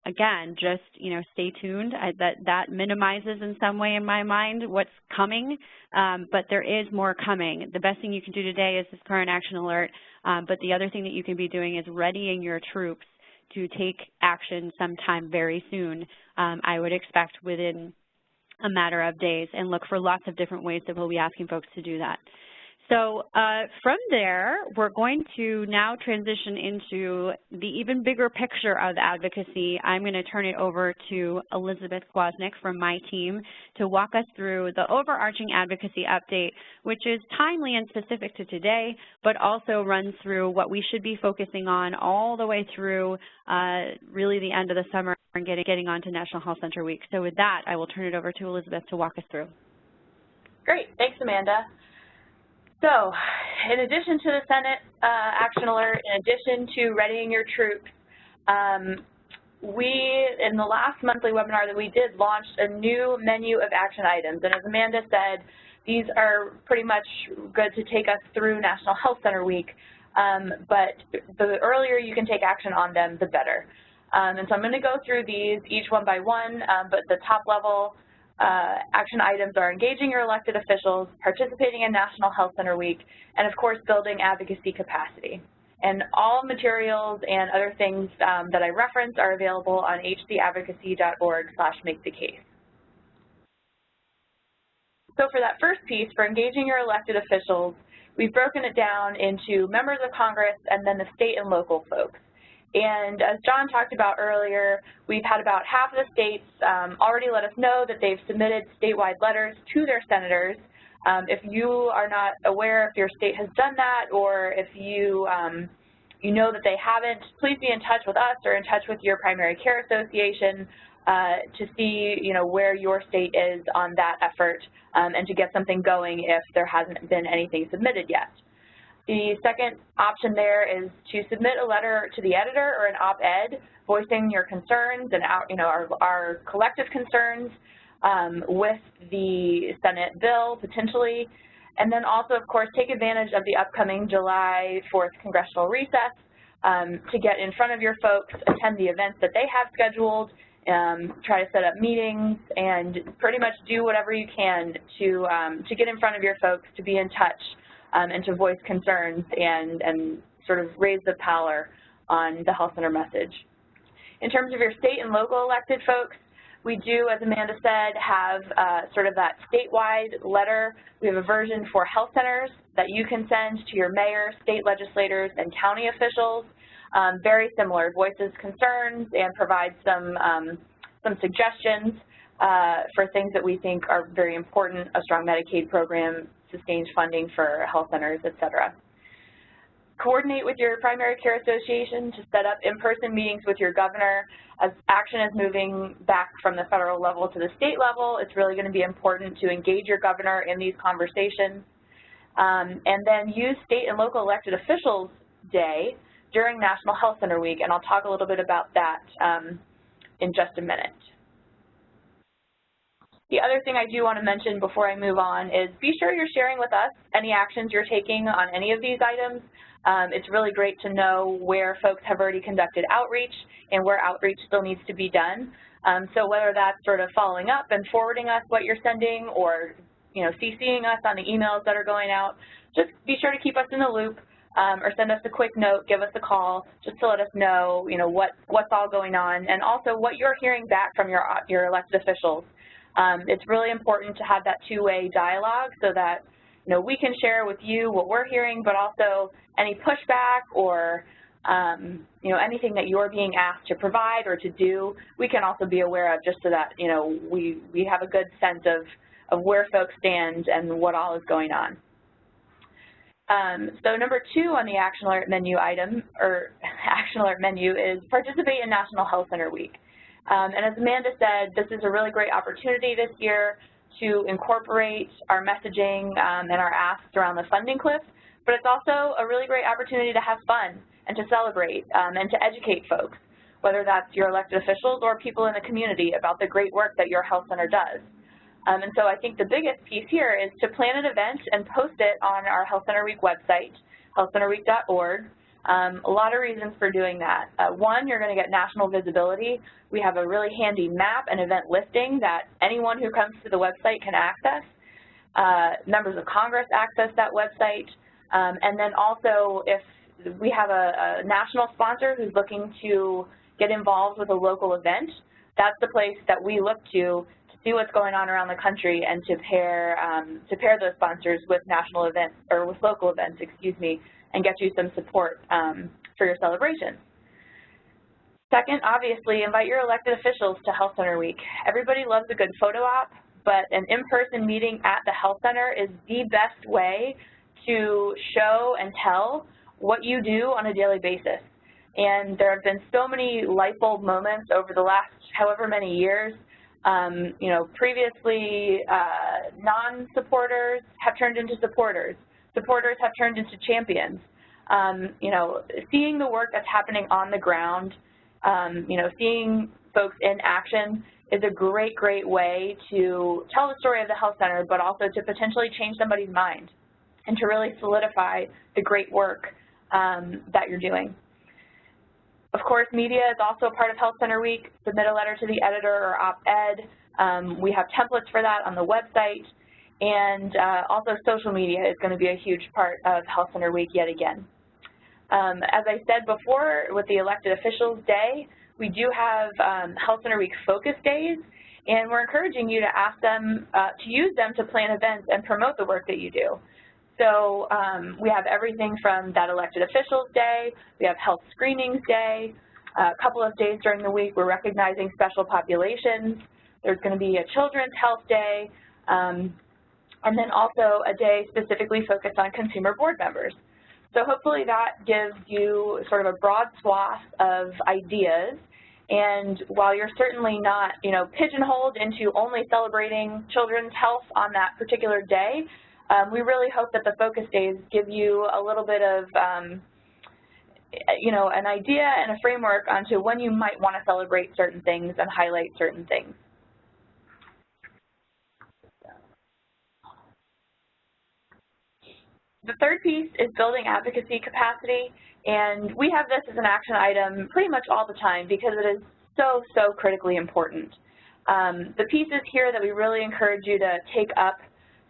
again, just, stay tuned. That minimizes in some way in my mind what's coming, but there is more coming. The best thing you can do today is this current action alert, but the other thing that you can be doing is readying your troops to take action sometime very soon. I would expect within a matter of days, and look for lots of different ways that we'll be asking folks to do that. So from there, we're going to now transition into the even bigger picture of advocacy. I'm going to turn it over to Elizabeth Kwasnick from my team to walk us through the overarching advocacy update, which is timely and specific to today, but also runs through what we should be focusing on all the way through really the end of the summer and getting on to National Health Center Week. So with that, I will turn it over to Elizabeth to walk us through. Great. Thanks, Amanda. So, in addition to the Senate action alert, in addition to readying your troops, we, in the last monthly webinar that we did, launched a new menu of action items. And as Amanda said, these are pretty much good to take us through National Health Center Week, but the earlier you can take action on them, the better. And so I'm going to go through these each one by one, but the top level action items are engaging your elected officials, participating in National Health Center Week, and of course building advocacy capacity. And all materials and other things that I referenced are available on hcadvocacy.org/makethecase. So for that first piece, for engaging your elected officials, we've broken it down into members of Congress and then the state and local folks. And as John talked about earlier, we've had about half of the states already let us know that they've submitted statewide letters to their senators. If you are not aware if your state has done that, or if you know that they haven't, please be in touch with us or in touch with your primary care association to see where your state is on that effort and to get something going if there hasn't been anything submitted yet. The second option there is to submit a letter to the editor or an op-ed voicing your concerns and our collective concerns with the Senate bill potentially, and then also of course take advantage of the upcoming July 4th congressional recess to get in front of your folks, attend the events that they have scheduled, try to set up meetings, and pretty much do whatever you can to get in front of your folks, to be in touch, and to voice concerns and sort of raise the power on the health center message. In terms of your state and local elected folks, we do, as Amanda said, have sort of that statewide letter. We have a version for health centers that you can send to your mayor, state legislators, and county officials. Very similar, voices concerns and provide some suggestions for things that we think are very important, a strong Medicaid program, sustained funding for health centers, et cetera. Coordinate with your primary care association to set up in-person meetings with your governor. As action is moving back from the federal level to the state level, it's really going to be important to engage your governor in these conversations. And then use state and local elected officials day during National Health Center Week, and I'll talk a little bit about that in just a minute. The other thing I do want to mention before I move on is be sure you're sharing with us any actions you're taking on any of these items. It's really great to know where folks have already conducted outreach and where outreach still needs to be done. So whether that's sort of following up and forwarding us what you're sending, or CCing us on the emails that are going out, just be sure to keep us in the loop, or send us a quick note, give us a call, just to let us know, what's all going on, and also what you're hearing back from your elected officials. It's really important to have that two-way dialogue so that we can share with you what we're hearing, but also any pushback or anything that you're being asked to provide or to do, we can also be aware of, just so that we have a good sense of where folks stand and what all is going on. So number 2 on the Action Alert menu item, or Action Alert menu, is participate in National Health Center Week. And as Amanda said, this is a really great opportunity this year to incorporate our messaging and our asks around the funding cliff, but it's also a really great opportunity to have fun and to celebrate and to educate folks, whether that's your elected officials or people in the community, about the great work that your health center does. And so I think the biggest piece here is to plan an event and post it on our Health Center Week website, healthcenterweek.org. A lot of reasons for doing that. One, you're going to get national visibility. We have a really handy map and event listing that anyone who comes to the website can access. Members of Congress access that website. And then also, if we have a national sponsor who's looking to get involved with a local event, that's the place that we look to see what's going on around the country and to pair those sponsors with national events, or with local events, and get you some support for your celebration. Second, obviously, invite your elected officials to Health Center Week. Everybody loves a good photo op, but an in-person meeting at the health center is the best way to show and tell what you do on a daily basis. And there have been so many light bulb moments over the last however many years. Previously, non-supporters have turned into supporters. Supporters have turned into champions. Seeing the work that's happening on the ground, seeing folks in action is a great, great way to tell the story of the health center, but also to potentially change somebody's mind and to really solidify the great work that you're doing. Of course, media is also a part of Health Center Week. Submit a letter to the editor or op-ed. We have templates for that on the website. And also social media is going to be a huge part of Health Center Week yet again. As I said before, with the Elected Officials Day, we do have Health Center Week focus days, and we're encouraging you to ask them, to use them to plan events and promote the work that you do. So we have everything from that Elected Officials Day, we have Health Screenings Day, a couple of days during the week we're recognizing special populations. There's going to be a Children's Health Day, and then also a day specifically focused on consumer board members. So hopefully that gives you sort of a broad swath of ideas, and while you're certainly not, pigeonholed into only celebrating children's health on that particular day, we really hope that the focus days give you a little bit of, an idea and a framework onto when you might want to celebrate certain things and highlight certain things. The third piece is building advocacy capacity, and we have this as an action item pretty much all the time because it is so, so critically important. The pieces here that we really encourage you to take up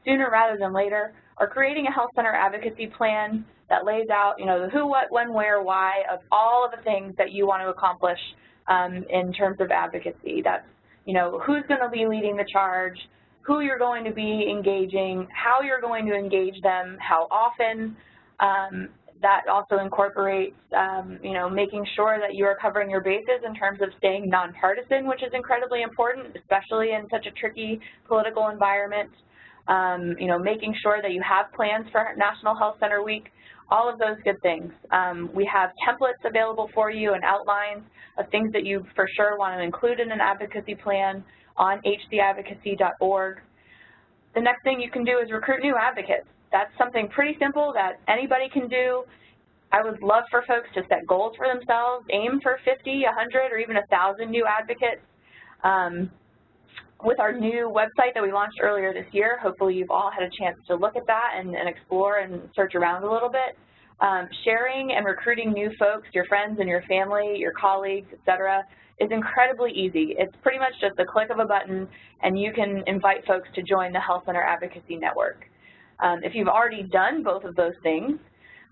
sooner rather than later are creating a health center advocacy plan that lays out, the who, what, when, where, why of all of the things that you want to accomplish in terms of advocacy. That's, who's going to be leading the charge, who you're going to be engaging, how you're going to engage them, how often. That also incorporates, making sure that you are covering your bases in terms of staying nonpartisan, which is incredibly important, especially in such a tricky political environment. Making sure that you have plans for National Health Center Week, all of those good things. We have templates available for you and outlines of things that you for sure want to include in an advocacy plan on hcadvocacy.org. The next thing you can do is recruit new advocates. That's something pretty simple that anybody can do. I would love for folks to set goals for themselves, aim for 50, 100, or even 1,000 new advocates. With our new website that we launched earlier this year, hopefully you've all had a chance to look at that and explore and search around a little bit. Sharing and recruiting new folks, your friends and your family, your colleagues, et cetera, is incredibly easy. It's pretty much just the click of a button, and you can invite folks to join the Health Center Advocacy Network. If you've already done both of those things,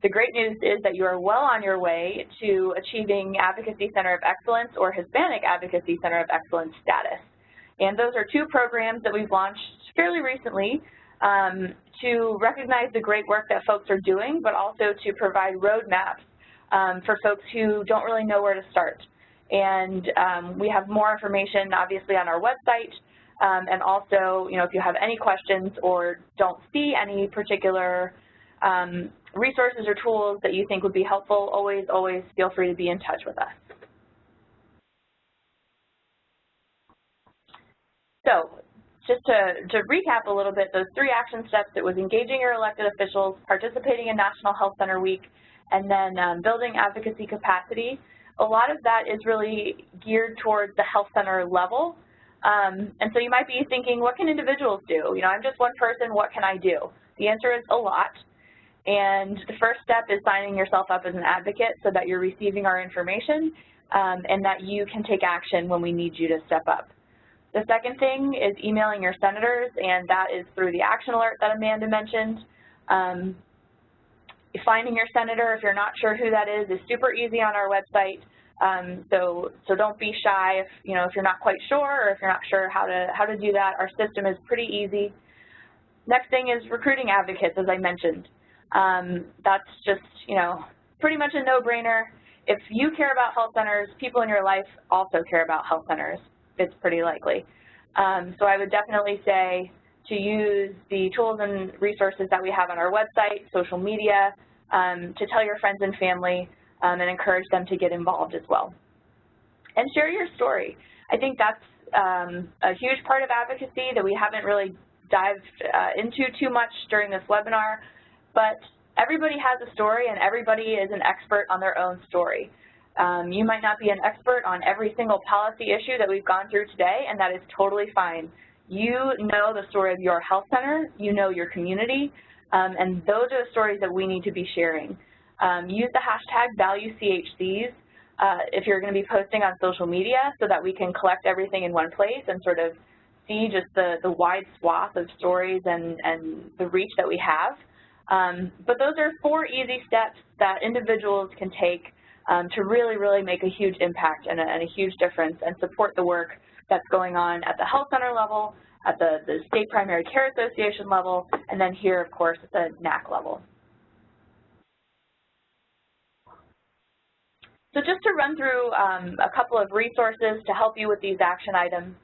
the great news is that you are well on your way to achieving Advocacy Center of Excellence or Hispanic Advocacy Center of Excellence status. And those are two programs that we've launched fairly recently. to recognize the great work that folks are doing, but also to provide roadmaps for folks who don't really know where to start. And we have more information, obviously, on our website. And also, if you have any questions or don't see any particular resources or tools that you think would be helpful, always feel free to be in touch with us. So just to recap a little bit, those 3 action steps, it was engaging your elected officials, participating in National Health Center Week, and then building advocacy capacity. A lot of that is really geared towards the health center level. And so you might be thinking, what can individuals do? I'm just one person, what can I do? The answer is a lot. And the first step is signing yourself up as an advocate so that you're receiving our information and that you can take action when we need you to step up. The second thing is emailing your senators, and that is through the action alert that Amanda mentioned. Finding your senator, if you're not sure who that is super easy on our website. So don't be shy if you're not quite sure or if you're not sure how to do that. Our system is pretty easy. Next thing is recruiting advocates, as I mentioned. That's just pretty much a no-brainer. If you care about health centers, people in your life also care about health centers. It's pretty likely. So I would definitely say to use the tools and resources that we have on our website, social media, to tell your friends and family and encourage them to get involved as well. And share your story. I think that's a huge part of advocacy that we haven't really dived into too much during this webinar, but everybody has a story and everybody is an expert on their own story. You might not be an expert on every single policy issue that we've gone through today, and that is totally fine. You know the story of your health center, you know your community, and those are the stories that we need to be sharing. Use the hashtag #ValueCHCs if you're going to be posting on social media so that we can collect everything in one place and sort of see just the wide swath of stories and the reach that we have. But those are 4 easy steps that individuals can take to really make a huge impact and a huge difference and support the work that's going on at the health center level, at the State Primary Care Association level, and then here, of course, at the NAC level. So just to run through a couple of resources to help you with these action items.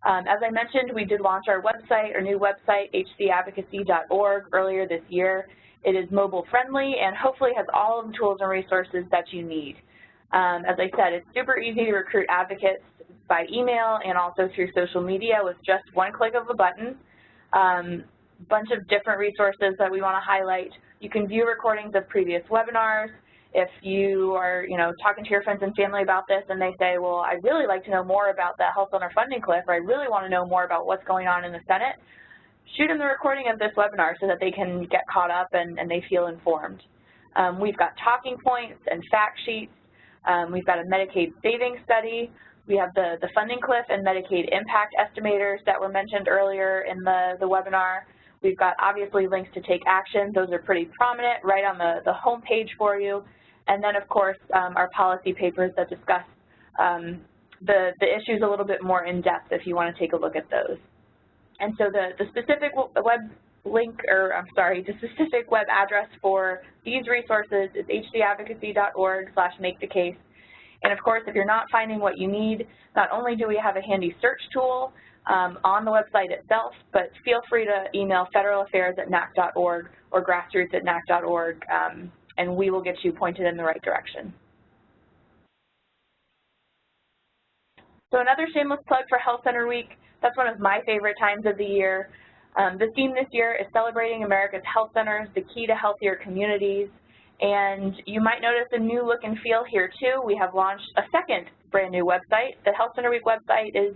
As I mentioned, we did launch our website, our new website, hcadvocacy.org, earlier this year. It is mobile friendly and hopefully has all of the tools and resources that you need. As I said, it's super easy to recruit advocates by email and also through social media with just one click of a button. Bunch of different resources that we want to highlight. You can view recordings of previous webinars. If you are, talking to your friends and family about this and they say, well, I'd really like to know more about the health center funding cliff, or I really want to know more about what's going on in the Senate, shoot them the recording of this webinar so that they can get caught up and they feel informed. We've got talking points and fact sheets. We've got a Medicaid savings study. We have the funding cliff and Medicaid impact estimators that were mentioned earlier in the webinar. We've got obviously links to take action. Those are pretty prominent right on the home page for you. And then, of course, our policy papers that discuss the issues a little bit more in depth if you want to take a look at those. And so the specific web link, or I'm sorry, the specific web address for these resources is hcadvocacy.org/makethecase. And of course, if you're not finding what you need, not only do we have a handy search tool on the website itself, but feel free to email federalaffairs@nac.org or grassroots@nac.org, and we will get you pointed in the right direction. So another shameless plug for Health Center Week. That's one of my favorite times of the year. The theme this year is Celebrating America's Health Centers, the Key to Healthier Communities. And you might notice a new look and feel here too. We have launched a second brand new website. The Health Center Week website is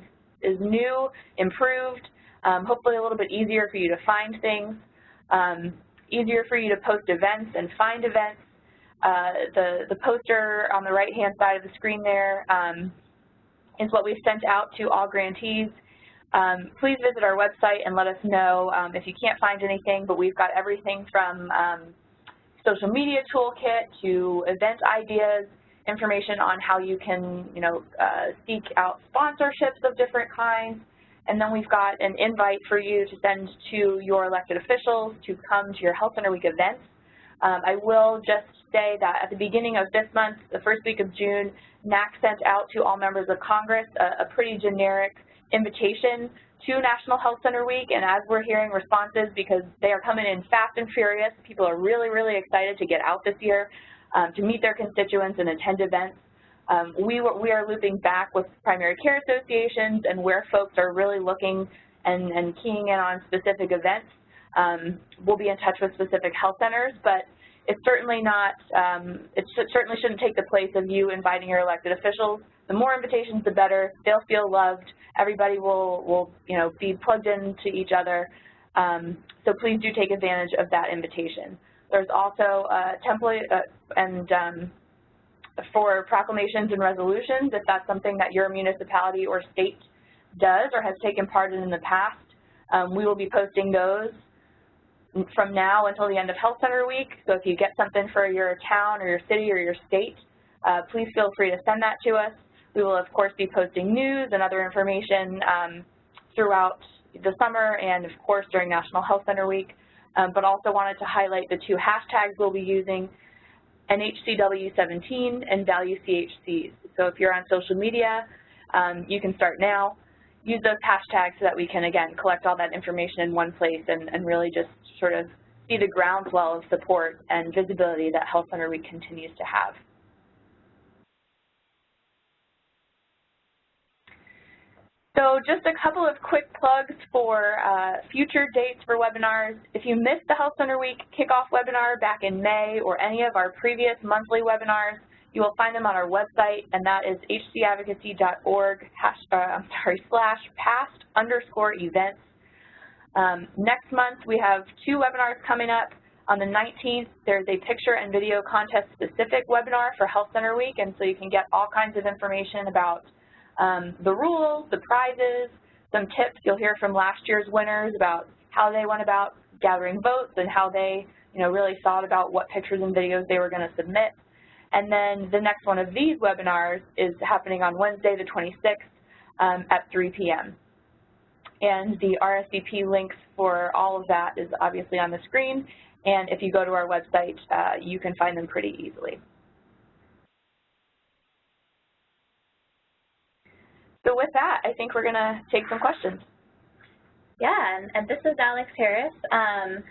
new, improved, hopefully a little bit easier for you to find things, easier for you to post events and find events. The poster on the right-hand side of the screen there is what we've sent out to all grantees. Please visit our website and let us know if you can't find anything, but we've got everything from social media toolkit to event ideas, information on how you can, seek out sponsorships of different kinds, And then we've got an invite for you to send to your elected officials to come to your Health Center Week events. I will just say that at the beginning of this month, the first week of June, NAC sent out to all members of Congress a pretty generic invitation to National Health Center Week, and as we're hearing responses, because they are coming in fast and furious, people are really, really excited to get out this year to meet their constituents and attend events. We are looping back with primary care associations and where folks are really looking and keying in on specific events. We'll be in touch with specific health centers, but it's certainly not, it certainly shouldn't take the place of you inviting your elected officials. The more invitations, the better. They'll feel loved. Everybody will be plugged into each other. So please do take advantage of that invitation. There's also a template for proclamations and resolutions, if that's something that your municipality or state does or has taken part in the past. We will be posting those from now until the end of Health Center Week. So if you get something for your town or your city or your state, please feel free to send that to us. We will, of course, be posting news and other information throughout the summer and, of course, during National Health Center Week, but also wanted to highlight the two hashtags we'll be using, NHCW17 and ValueCHCs. So if you're on social media, you can start now. Use those hashtags so that we can, again, collect all that information in one place and really just sort of see the groundswell of support and visibility that Health Center Week continues to have. So just a couple of quick plugs for future dates for webinars. If you missed the Health Center Week kickoff webinar back in May or any of our previous monthly webinars, you will find them on our website, and that is hcadvocacy.org/past_events. Next month, we have two webinars coming up. On the 19th, there's a picture and video contest specific webinar for Health Center Week, and so you can get all kinds of information about the rules, the prizes, some tips. You'll hear from last year's winners about how they went about gathering votes and how they really thought about what pictures and videos they were going to submit. And then the next one of these webinars is happening on Wednesday the 26th at 3 p.m. And the RSVP links for all of that is obviously on the screen, and if you go to our website, you can find them pretty easily. So with that, I think we're going to take some questions. Yeah, and this is Alex Harris. I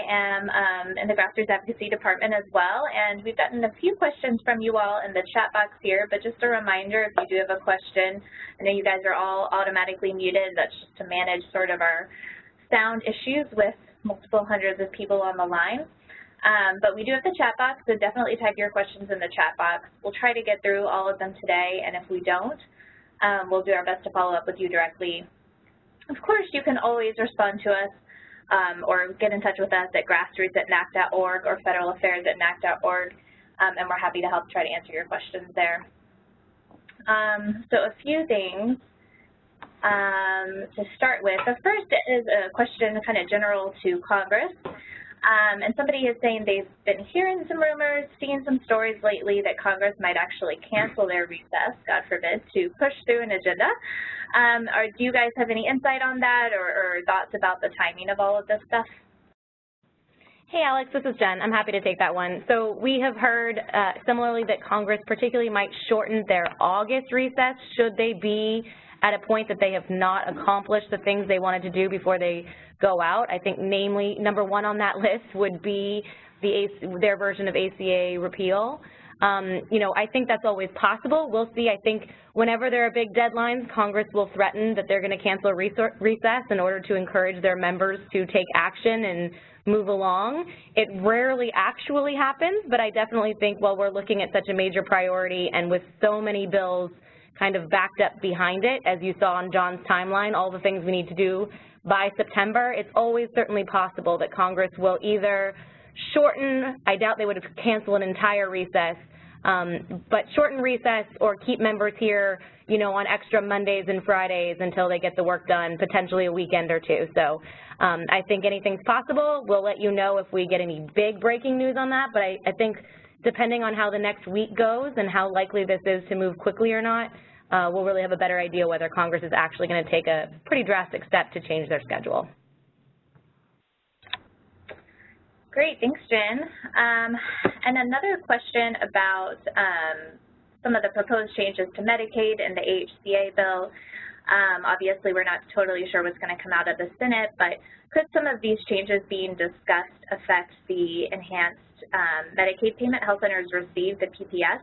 am in the Grassroots Advocacy Department as well, and we've gotten a few questions from you all in the chat box here, but just a reminder, if you do have a question, I know you guys are all automatically muted. That's just to manage sort of our sound issues with multiple hundreds of people on the line. But we do have the chat box, so definitely type your questions in the chat box. We'll try to get through all of them today, and if we don't, we'll do our best to follow up with you directly. Of course, you can always respond to us or get in touch with us at grassroots@nac.org or federalaffairs@nac.org, and we're happy to help try to answer your questions there. So a few things to start with. The first is a question kind of general to Congress. And somebody is saying they've been hearing some rumors, seeing some stories lately that Congress might actually cancel their recess, God forbid, to push through an agenda. Do you guys have any insight on that or thoughts about the timing of all of this stuff? Hey, Alex, this is Jen. I'm happy to take that one. So we have heard similarly that Congress particularly might shorten their August recess should they be at a point that they have not accomplished the things they wanted to do before they go out. I think namely number one on that list would be their version of ACA repeal. I think that's always possible. We'll see. I think whenever there are big deadlines, Congress will threaten that they're going to cancel recess in order to encourage their members to take action and move along. It rarely actually happens, but I definitely think while we're looking at such a major priority and with so many bills kind of backed up behind it, as you saw on John's timeline, all the things we need to do by September, it's always certainly possible that Congress will either shorten, I doubt they would cancel an entire recess, but shorten recess or keep members here, on extra Mondays and Fridays until they get the work done, potentially a weekend or two. So I think anything's possible. We'll let you know if we get any big breaking news on that, but I think depending on how the next week goes and how likely this is to move quickly or not, we'll really have a better idea whether Congress is actually going to take a pretty drastic step to change their schedule. Great, thanks, Jen. And another question about some of the proposed changes to Medicaid and the AHCA bill. Obviously, we're not totally sure what's going to come out of the Senate, but could some of these changes being discussed affect the enhanced Medicaid payment health centers receive, the PPS?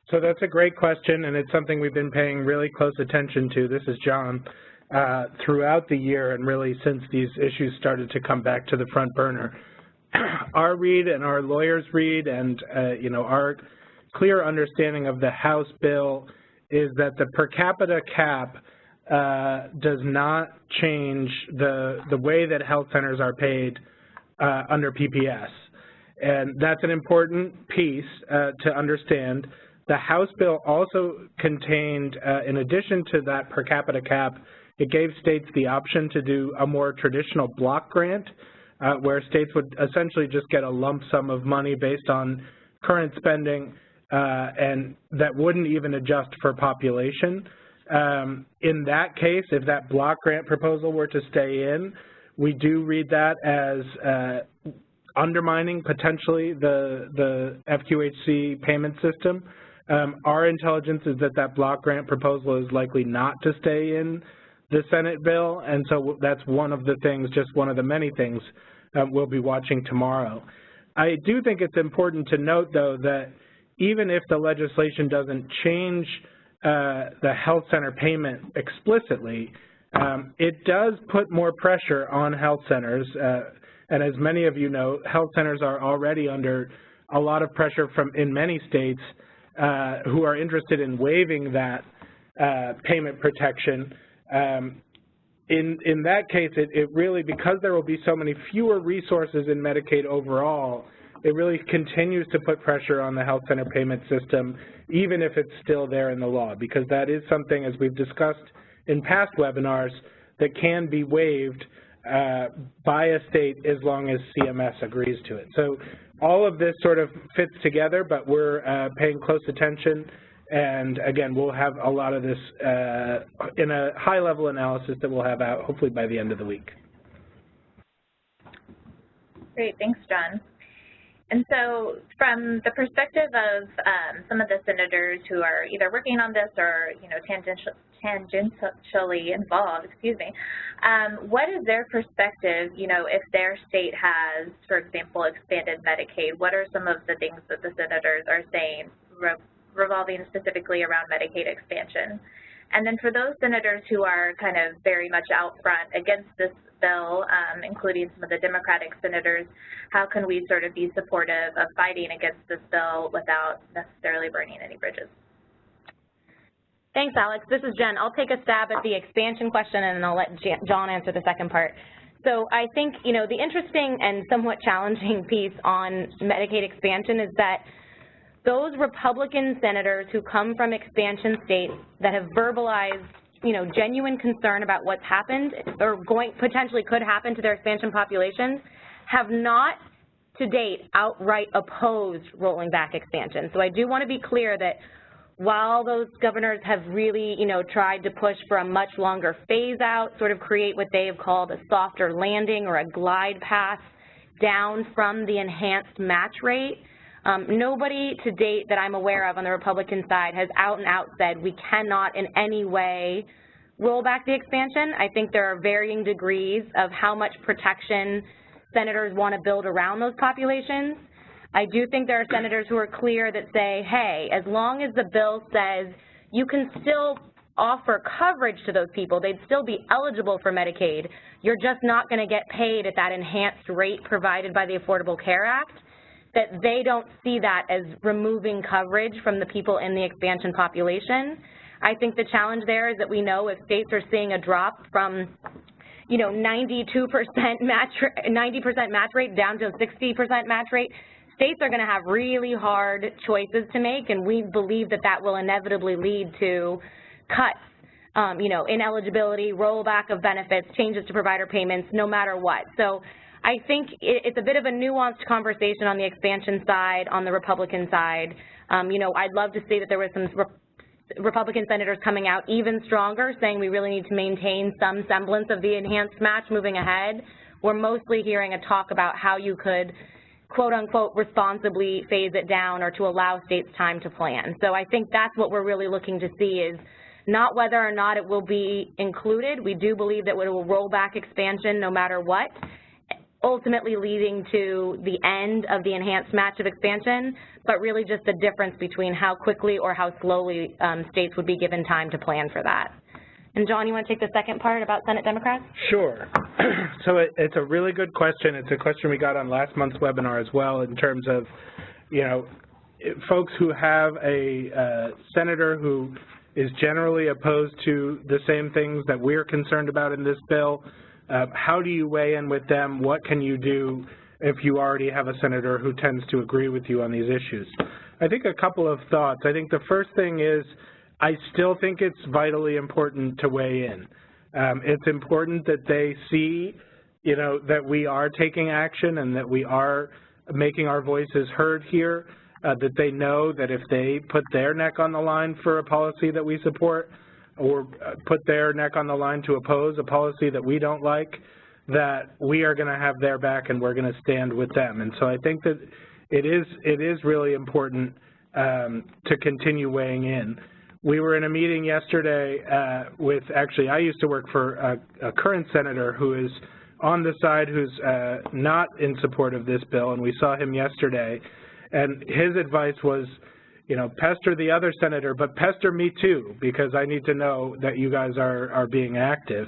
So that's a great question, and it's something we've been paying really close attention to. This is John. Throughout the year, and really since these issues started to come back to the front burner. Our read and our lawyers' read and our clear understanding of the House bill is that the per capita cap does not change the way that health centers are paid under PPS. And that's an important piece to understand. The House bill also contained, in addition to that per capita cap, it gave states the option to do a more traditional block grant, where states would essentially just get a lump sum of money based on current spending, and that wouldn't even adjust for population. In that case, if that block grant proposal were to stay in, we do read that as undermining potentially the FQHC payment system. Our intelligence is that that block grant proposal is likely not to stay in the Senate bill, and so that's one of the things, just one of the many things we'll be watching tomorrow. I do think it's important to note, though, that even if the legislation doesn't change the health center payment explicitly, it does put more pressure on health centers, and as many of you know, health centers are already under a lot of pressure in many states who are interested in waiving that payment protection. In that case, it really, because there will be so many fewer resources in Medicaid overall, it really continues to put pressure on the health center payment system, even if it's still there in the law, because that is something, as we've discussed in past webinars, that can be waived by a state as long as CMS agrees to it. So all of this sort of fits together, but we're paying close attention. And again, we'll have a lot of this in a high-level analysis that we'll have out hopefully by the end of the week. Great, thanks, John. And so from the perspective of some of the senators who are either working on this or, tangentially involved, what is their perspective, if their state has, for example, expanded Medicaid? What are some of the things that the senators are saying revolving specifically around Medicaid expansion? And then for those senators who are kind of very much out front against this bill, including some of the Democratic senators, how can we sort of be supportive of fighting against this bill without necessarily burning any bridges? Thanks, Alex. This is Jen. I'll take a stab at the expansion question, and then I'll let John answer the second part. So I think, the interesting and somewhat challenging piece on Medicaid expansion is that those Republican senators who come from expansion states that have verbalized, genuine concern about what's happened or potentially could happen to their expansion populations have not to date outright opposed rolling back expansion. So I do want to be clear that while those governors have really, tried to push for a much longer phase out, sort of create what they have called a softer landing or a glide path down from the enhanced match rate, nobody to date that I'm aware of on the Republican side has out and out said we cannot in any way roll back the expansion. I think there are varying degrees of how much protection senators want to build around those populations. I do think there are senators who are clear that say, hey, as long as the bill says you can still offer coverage to those people, they'd still be eligible for Medicaid, you're just not going to get paid at that enhanced rate provided by the Affordable Care Act, that they don't see that as removing coverage from the people in the expansion population. I think the challenge there is that we know if states are seeing a drop from 92% match, 90% match rate down to a 60% match rate, states are going to have really hard choices to make, and we believe that that will inevitably lead to cuts, ineligibility, rollback of benefits, changes to provider payments, no matter what. So I think it's a bit of a nuanced conversation on the expansion side, on the Republican side. I'd love to see that there was some Republican senators coming out even stronger, saying we really need to maintain some semblance of the enhanced match moving ahead. We're mostly hearing a talk about how you could, quote unquote, responsibly phase it down or to allow states time to plan. So I think that's what we're really looking to see, is not whether or not it will be included. We do believe that it will roll back expansion no matter what, ultimately leading to the end of the enhanced match of expansion, but really just the difference between how quickly or how slowly states would be given time to plan for that. And John, you want to take the second part about Senate Democrats? Sure. So it's a really good question. It's a question we got on last month's webinar as well, in terms of, you know, folks who have a senator who is generally opposed to the same things that we're concerned about in this bill. How do you weigh in with them? What can you do if you already have a senator who tends to agree with you on these issues? I think a couple of thoughts. I think the first thing is, I still think it's vitally important to weigh in. It's important that they see, you know, that we are taking action and that we are making our voices heard here, that they know that if they put their neck on the line for a policy that we support, or put their neck on the line to oppose a policy that we don't like, that we are going to have their back and we're going to stand with them. And so I think that it is really important to continue weighing in. We were in a meeting yesterday with, actually, I used to work for a current senator who is on the side who's not in support of this bill, and we saw him yesterday. And his advice was, you know, pester the other senator, but pester me too, because I need to know that you guys are being active.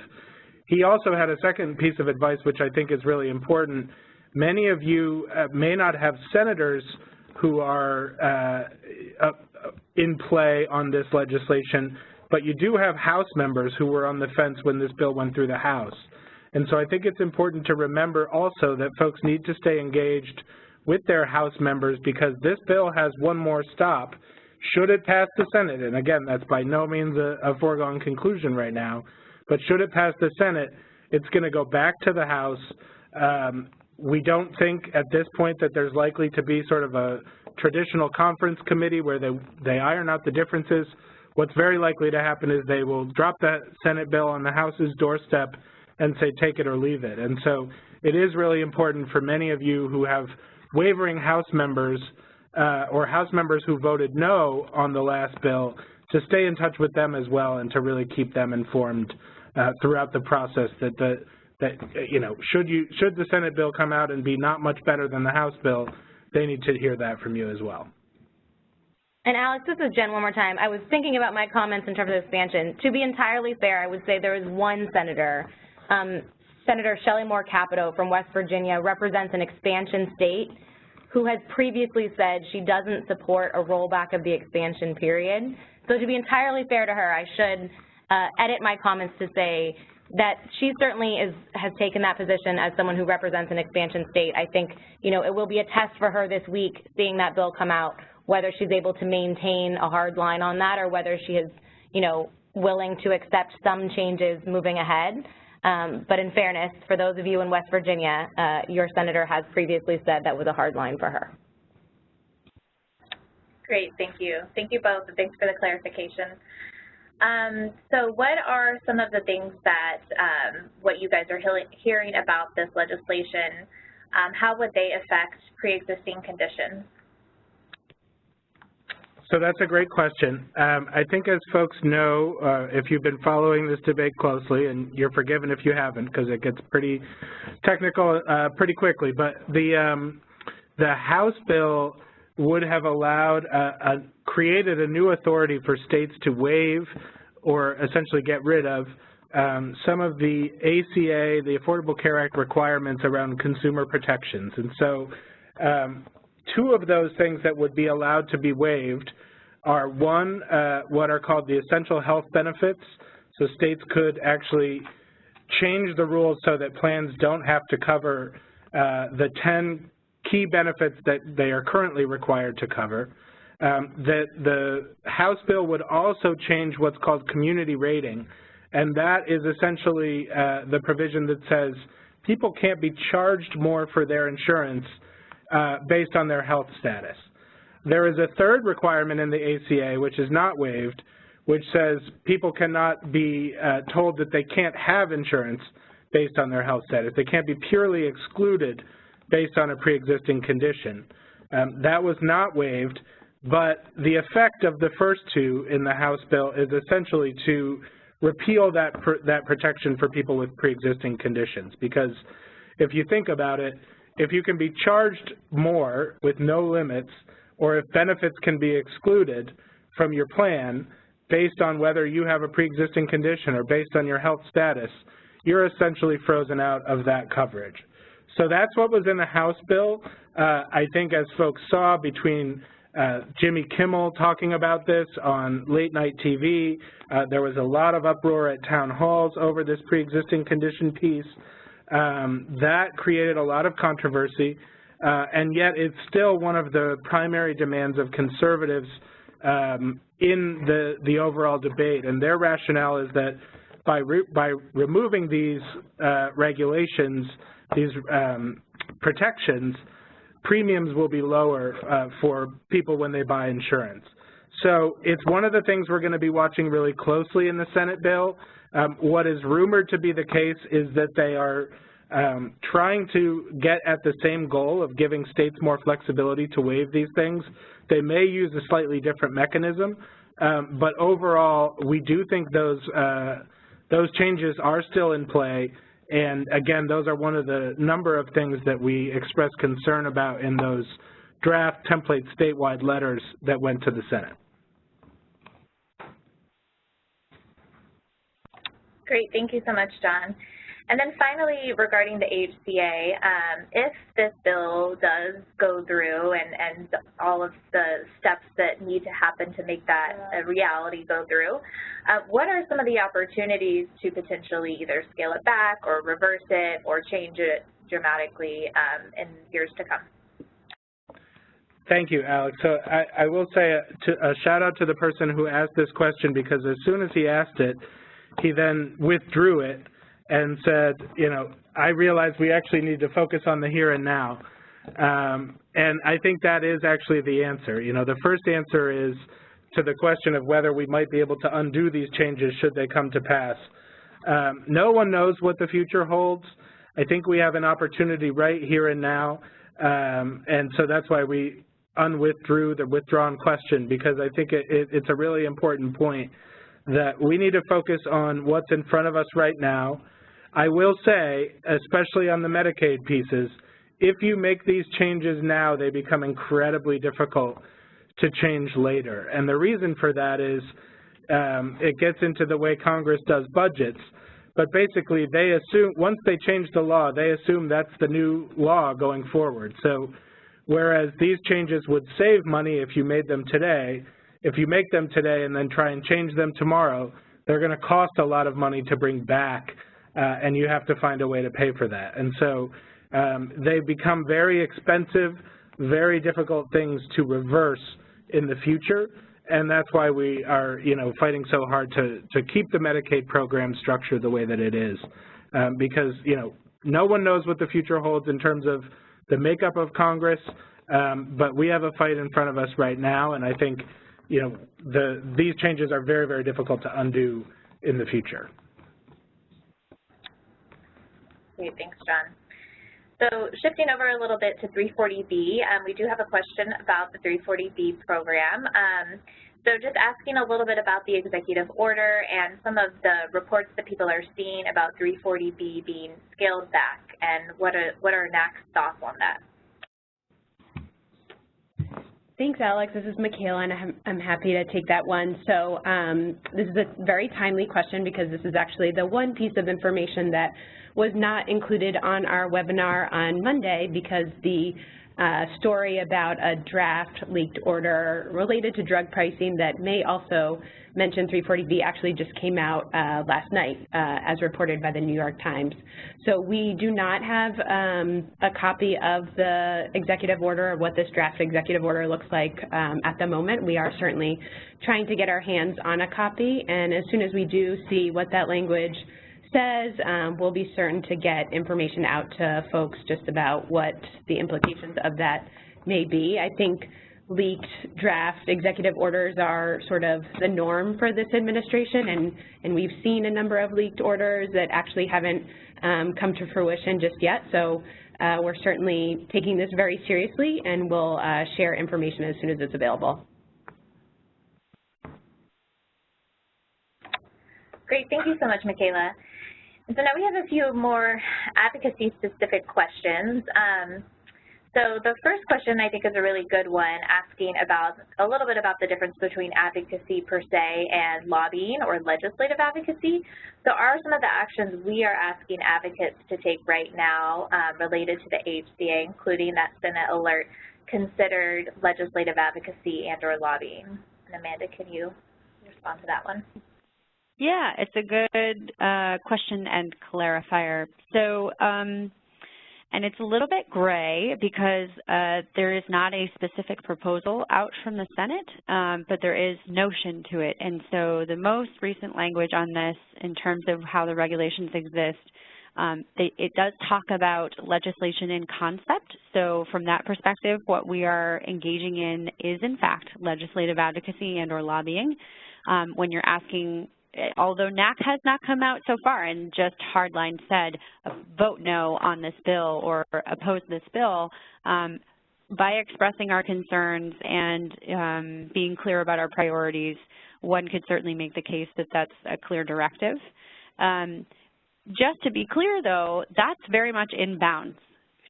He also had a second piece of advice, which I think is really important. Many of you may not have senators who are in play on this legislation, but you do have House members who were on the fence when this bill went through the House. And so I think it's important to remember also that folks need to stay engaged with their House members, because this bill has one more stop should it pass the Senate. And again, that's by no means a foregone conclusion right now, but should it pass the Senate, it's going to go back to the House. We don't think at this point that there's likely to be sort of a traditional conference committee where they iron out the differences. What's very likely to happen is they will drop that Senate bill on the House's doorstep and say take it or leave it. And so it is really important for many of you who have wavering House members or House members who voted no on the last bill to stay in touch with them as well and to really keep them informed throughout the process that you know, should the Senate bill come out and be not much better than the House bill, they need to hear that from you as well. And Alex, this is Jen one more time. I was thinking about my comments in terms of expansion. To be entirely fair, I would say there is one senator, Senator Shelley Moore Capito from West Virginia, represents an expansion state, who has previously said she doesn't support a rollback of the expansion period. So to be entirely fair to her, I should edit my comments to say that she certainly has taken that position as someone who represents an expansion state. I think, you know, it will be a test for her this week seeing that bill come out, whether she's able to maintain a hard line on that or whether she is, you know, willing to accept some changes moving ahead. But in fairness, for those of you in West Virginia, your senator has previously said that was a hard line for her. Great, thank you. Thank you both, and thanks for the clarification. So what are some of the things that, what you guys are hearing about this legislation, how would they affect pre-existing conditions? So that's a great question. I think as folks know, if you've been following this debate closely, and you're forgiven if you haven't because it gets pretty technical pretty quickly, but the House bill would have allowed, created a new authority for states to waive or essentially get rid of some of the ACA, the Affordable Care Act requirements around consumer protections. And so two of those things that would be allowed to be waived are, one, what are called the essential health benefits. So states could actually change the rules so that plans don't have to cover the 10 key benefits that they are currently required to cover. That the House bill would also change what's called community rating, and that is essentially the provision that says people can't be charged more for their insurance based on their health status. There is a third requirement in the ACA, which is not waived, which says people cannot be told that they can't have insurance based on their health status. They can't be purely excluded based on a pre-existing condition. That was not waived, but the effect of the first two in the House bill is essentially to repeal that protection for people with pre-existing conditions. Because if you think about it, if you can be charged more with no limits, or if benefits can be excluded from your plan based on whether you have a pre-existing condition or based on your health status, you're essentially frozen out of that coverage. So that's what was in the House bill. I think as folks saw between Jimmy Kimmel talking about this on late night TV, there was a lot of uproar at town halls over this pre-existing condition piece. That created a lot of controversy, and yet it's still one of the primary demands of conservatives in the overall debate. And their rationale is that by removing these regulations, these protections, premiums will be lower for people when they buy insurance. So it's one of the things we're going to be watching really closely in the Senate bill. What is rumored to be the case is that they are trying to get at the same goal of giving states more flexibility to waive these things. They may use a slightly different mechanism, but overall, we do think those changes are still in play. And again, those are one of the number of things that we expressed concern about in those draft template statewide letters that went to the Senate. Great, thank you so much, John. And then finally, regarding the HCA, if this bill does go through and all of the steps that need to happen to make that a reality go through, what are some of the opportunities to potentially either scale it back or reverse it or change it dramatically in years to come? Thank you, Alex. So I will say a shout out to the person who asked this question, because as soon as he asked it, he then withdrew it and said, you know, I realize we actually need to focus on the here and now. And I think that is actually the answer. You know, the first answer is to the question of whether we might be able to undo these changes should they come to pass. No one knows what the future holds. I think we have an opportunity right here and now. And so that's why we unwithdrew the withdrawn question, because I think it's a really important point that we need to focus on what's in front of us right now. I will say, especially on the Medicaid pieces, if you make these changes now, they become incredibly difficult to change later. And the reason for that is it gets into the way Congress does budgets. But basically, they assume, once they change the law, they assume that's the new law going forward. So whereas these changes would save money if you made them today, if you make them today and then try and change them tomorrow, they're going to cost a lot of money to bring back, and you have to find a way to pay for that. And so they become very expensive, very difficult things to reverse in the future, and that's why we are, you know, fighting so hard to keep the Medicaid program structured the way that it is, because, you know, no one knows what the future holds in terms of the makeup of Congress, but we have a fight in front of us right now, and I think, you know, these changes are very, very difficult to undo in the future. Great, thanks, John. So shifting over a little bit to 340B, we do have a question about the 340B program. So just asking a little bit about the executive order and some of the reports that people are seeing about 340B being scaled back, and what are NAC's thoughts on that? Thanks, Alex. This is Michaela, and I'm happy to take that one. So this is a very timely question, because this is actually the one piece of information that was not included on our webinar on Monday, because the story about a draft leaked order related to drug pricing that may also mention 340B actually just came out last night, as reported by the New York Times. So we do not have a copy of the executive order, or what this draft executive order looks like at the moment. We are certainly trying to get our hands on a copy, and as soon as we do see what that language says, we'll be certain to get information out to folks just about what the implications of that may be. I think leaked draft executive orders are sort of the norm for this administration, and we've seen a number of leaked orders that actually haven't come to fruition just yet. So we're certainly taking this very seriously, and we'll share information as soon as it's available. Great, thank you so much, Michaela. And so now we have a few more advocacy-specific questions. So the first question I think is a really good one, asking about a little bit about the difference between advocacy per se and lobbying or legislative advocacy. So are some of the actions we are asking advocates to take right now related to the HCA, including that Senate alert, considered legislative advocacy and or lobbying? And Amanda, can you respond to that one? Yeah, it's a good question and clarifier. So, and it's a little bit gray because there is not a specific proposal out from the Senate, but there is notion to it. And so the most recent language on this in terms of how the regulations exist, it does talk about legislation in concept. So from that perspective, what we are engaging in is in fact legislative advocacy and or lobbying. When you're asking, although NAC has not come out so far and just hardline said vote no on this bill or oppose this bill, by expressing our concerns and being clear about our priorities, one could certainly make the case that that's a clear directive. Just to be clear, though, that's very much in bounds.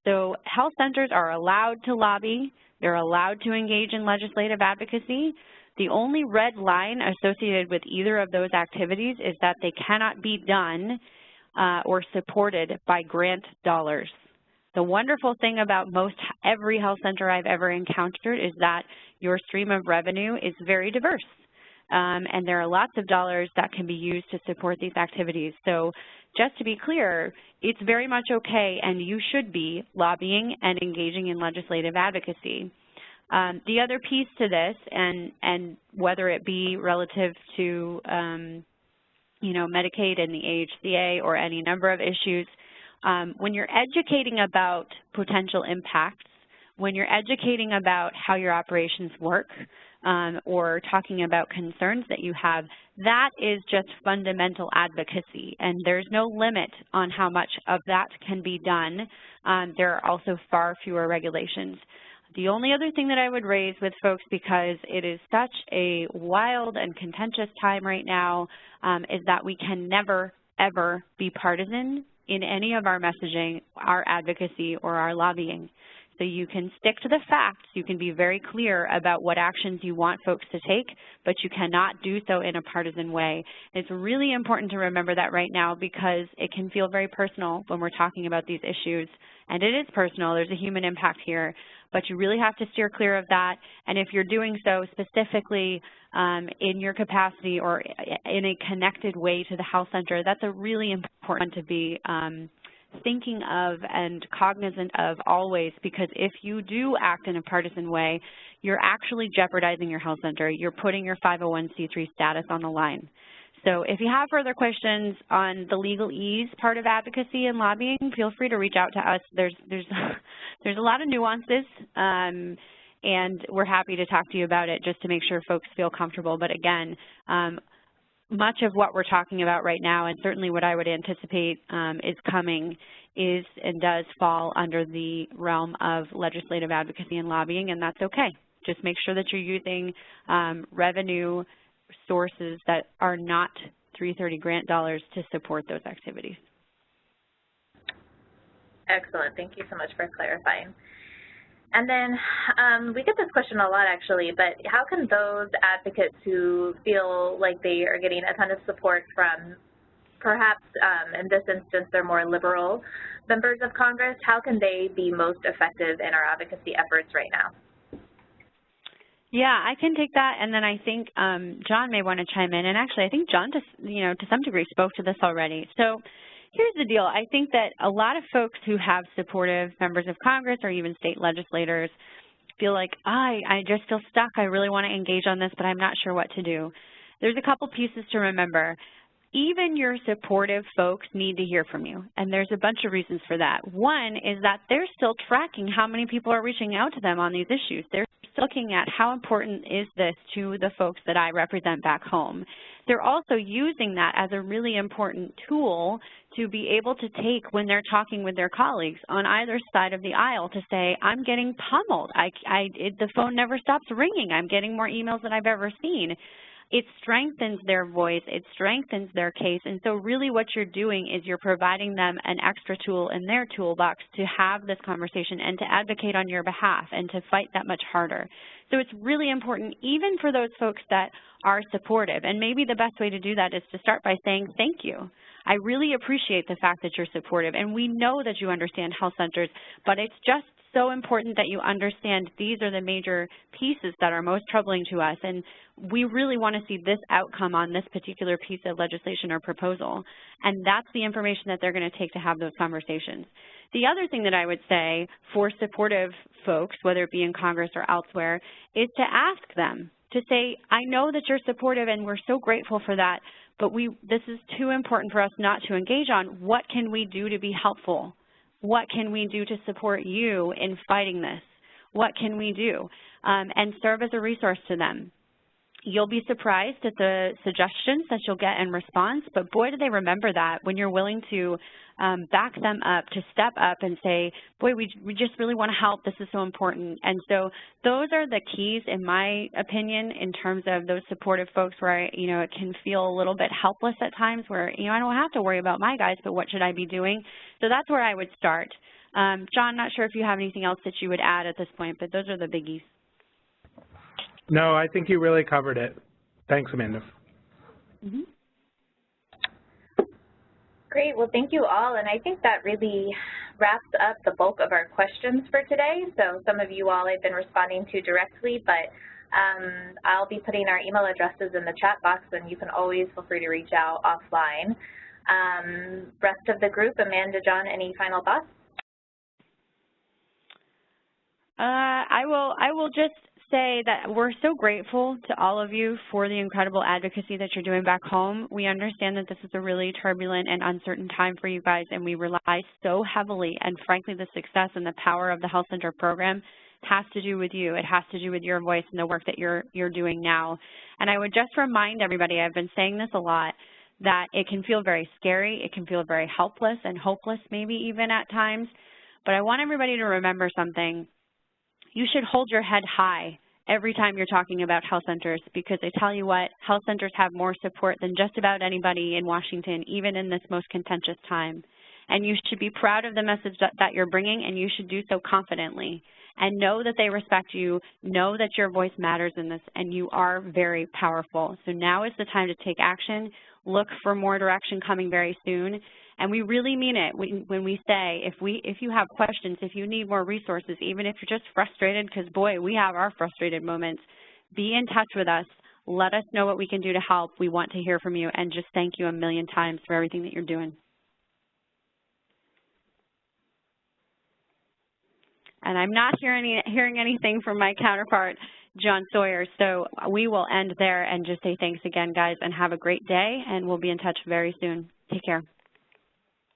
So health centers are allowed to lobby. They're allowed to engage in legislative advocacy. The only red line associated with either of those activities is that they cannot be done or supported by grant dollars. The wonderful thing about every health center I've ever encountered is that your stream of revenue is very diverse. And there are lots of dollars that can be used to support these activities. So just to be clear, it's very much okay, and you should be lobbying and engaging in legislative advocacy. The other piece to this, and whether it be relative to, you know, Medicaid and the AHCA or any number of issues, when you're educating about potential impacts, when you're educating about how your operations work, or talking about concerns that you have, that is just fundamental advocacy, and there's no limit on how much of that can be done. There are also far fewer regulations. The only other thing that I would raise with folks, because it is such a wild and contentious time right now, is that we can never, ever be partisan in any of our messaging, our advocacy, or our lobbying. So you can stick to the facts, you can be very clear about what actions you want folks to take, but you cannot do so in a partisan way. It's really important to remember that right now, because it can feel very personal when we're talking about these issues, and it is personal, there's a human impact here, but you really have to steer clear of that. And if you're doing so specifically in your capacity or in a connected way to the health center, that's a really important to be thinking of and cognizant of always, because if you do act in a partisan way, you're actually jeopardizing your health center. You're putting your 501c3 status on the line. So if you have further questions on the legalese part of advocacy and lobbying, feel free to reach out to us. There's a lot of nuances, and we're happy to talk to you about it just to make sure folks feel comfortable. But again, much of what we're talking about right now, and certainly what I would anticipate is coming, is and does fall under the realm of legislative advocacy and lobbying, and that's okay. Just make sure that you're using revenue sources that are not 330 grant dollars to support those activities. Excellent. Thank you so much for clarifying. And then we get this question a lot, actually, but how can those advocates who feel like they are getting a ton of support from perhaps, in this instance, they're more liberal members of Congress, how can they be most effective in our advocacy efforts right now? Yeah, I can take that, and then I think John may want to chime in. And actually, I think John, to some degree, spoke to this already. So here's the deal. I think that a lot of folks who have supportive members of Congress or even state legislators feel like, I just feel stuck. I really want to engage on this, but I'm not sure what to do. There's a couple pieces to remember. Even your supportive folks need to hear from you, and there's a bunch of reasons for that. One is that they're still tracking how many people are reaching out to them on these issues. They're looking at how important is this to the folks that I represent back home. They're also using that as a really important tool to be able to take when they're talking with their colleagues on either side of the aisle to say, I'm getting pummeled. The phone never stops ringing. I'm getting more emails than I've ever seen. It strengthens their voice, it strengthens their case, and so really what you're doing is you're providing them an extra tool in their toolbox to have this conversation and to advocate on your behalf and to fight that much harder. So it's really important, even for those folks that are supportive, and maybe the best way to do that is to start by saying thank you. I really appreciate the fact that you're supportive, and we know that you understand health centers, but it's just so important that you understand these are the major pieces that are most troubling to us, and we really want to see this outcome on this particular piece of legislation or proposal. And that's the information that they're going to take to have those conversations. The other thing that I would say for supportive folks, whether it be in Congress or elsewhere, is to ask them, to say, I know that you're supportive and we're so grateful for that, but this is too important for us not to engage on. What can we do to be helpful? What can we do to support you in fighting this? What can we do? And serve as a resource to them. You'll be surprised at the suggestions that you'll get in response, but boy, do they remember that when you're willing to back them up, to step up and say, boy, we just really want to help. This is so important. And so those are the keys, in my opinion, in terms of those supportive folks where, it can feel a little bit helpless at times where, I don't have to worry about my guys, but what should I be doing? So that's where I would start. John, not sure if you have anything else that you would add at this point, but those are the biggies. No, I think you really covered it. Thanks, Amanda. Mm-hmm. Great. Well, thank you all. And I think that really wraps up the bulk of our questions for today. So some of you all I've been responding to directly, but I'll be putting our email addresses in the chat box, and you can always feel free to reach out offline. Rest of the group, Amanda, John, any final thoughts? I will just say that we're so grateful to all of you for the incredible advocacy that you're doing back home. We understand that this is a really turbulent and uncertain time for you guys, and we rely so heavily, and frankly the success and the power of the Health Center program has to do with you. It has to do with your voice and the work that you're doing now. And I would just remind everybody, I've been saying this a lot, that it can feel very scary, it can feel very helpless and hopeless maybe even at times, but I want everybody to remember something. You should hold your head high every time you're talking about health centers, because I tell you what, health centers have more support than just about anybody in Washington, even in this most contentious time. And you should be proud of the message that you're bringing, and you should do so confidently. And know that they respect you, know that your voice matters in this, and you are very powerful. So now is the time to take action. Look for more direction coming very soon. And we really mean it when we say, if you have questions, if you need more resources, even if you're just frustrated, because boy, we have our frustrated moments, be in touch with us. Let us know what we can do to help. We want to hear from you, and just thank you a million times for everything that you're doing. And I'm not hearing anything from my counterpart, John Sawyer, so we will end there and just say thanks again, guys, and have a great day, and we'll be in touch very soon. Take care.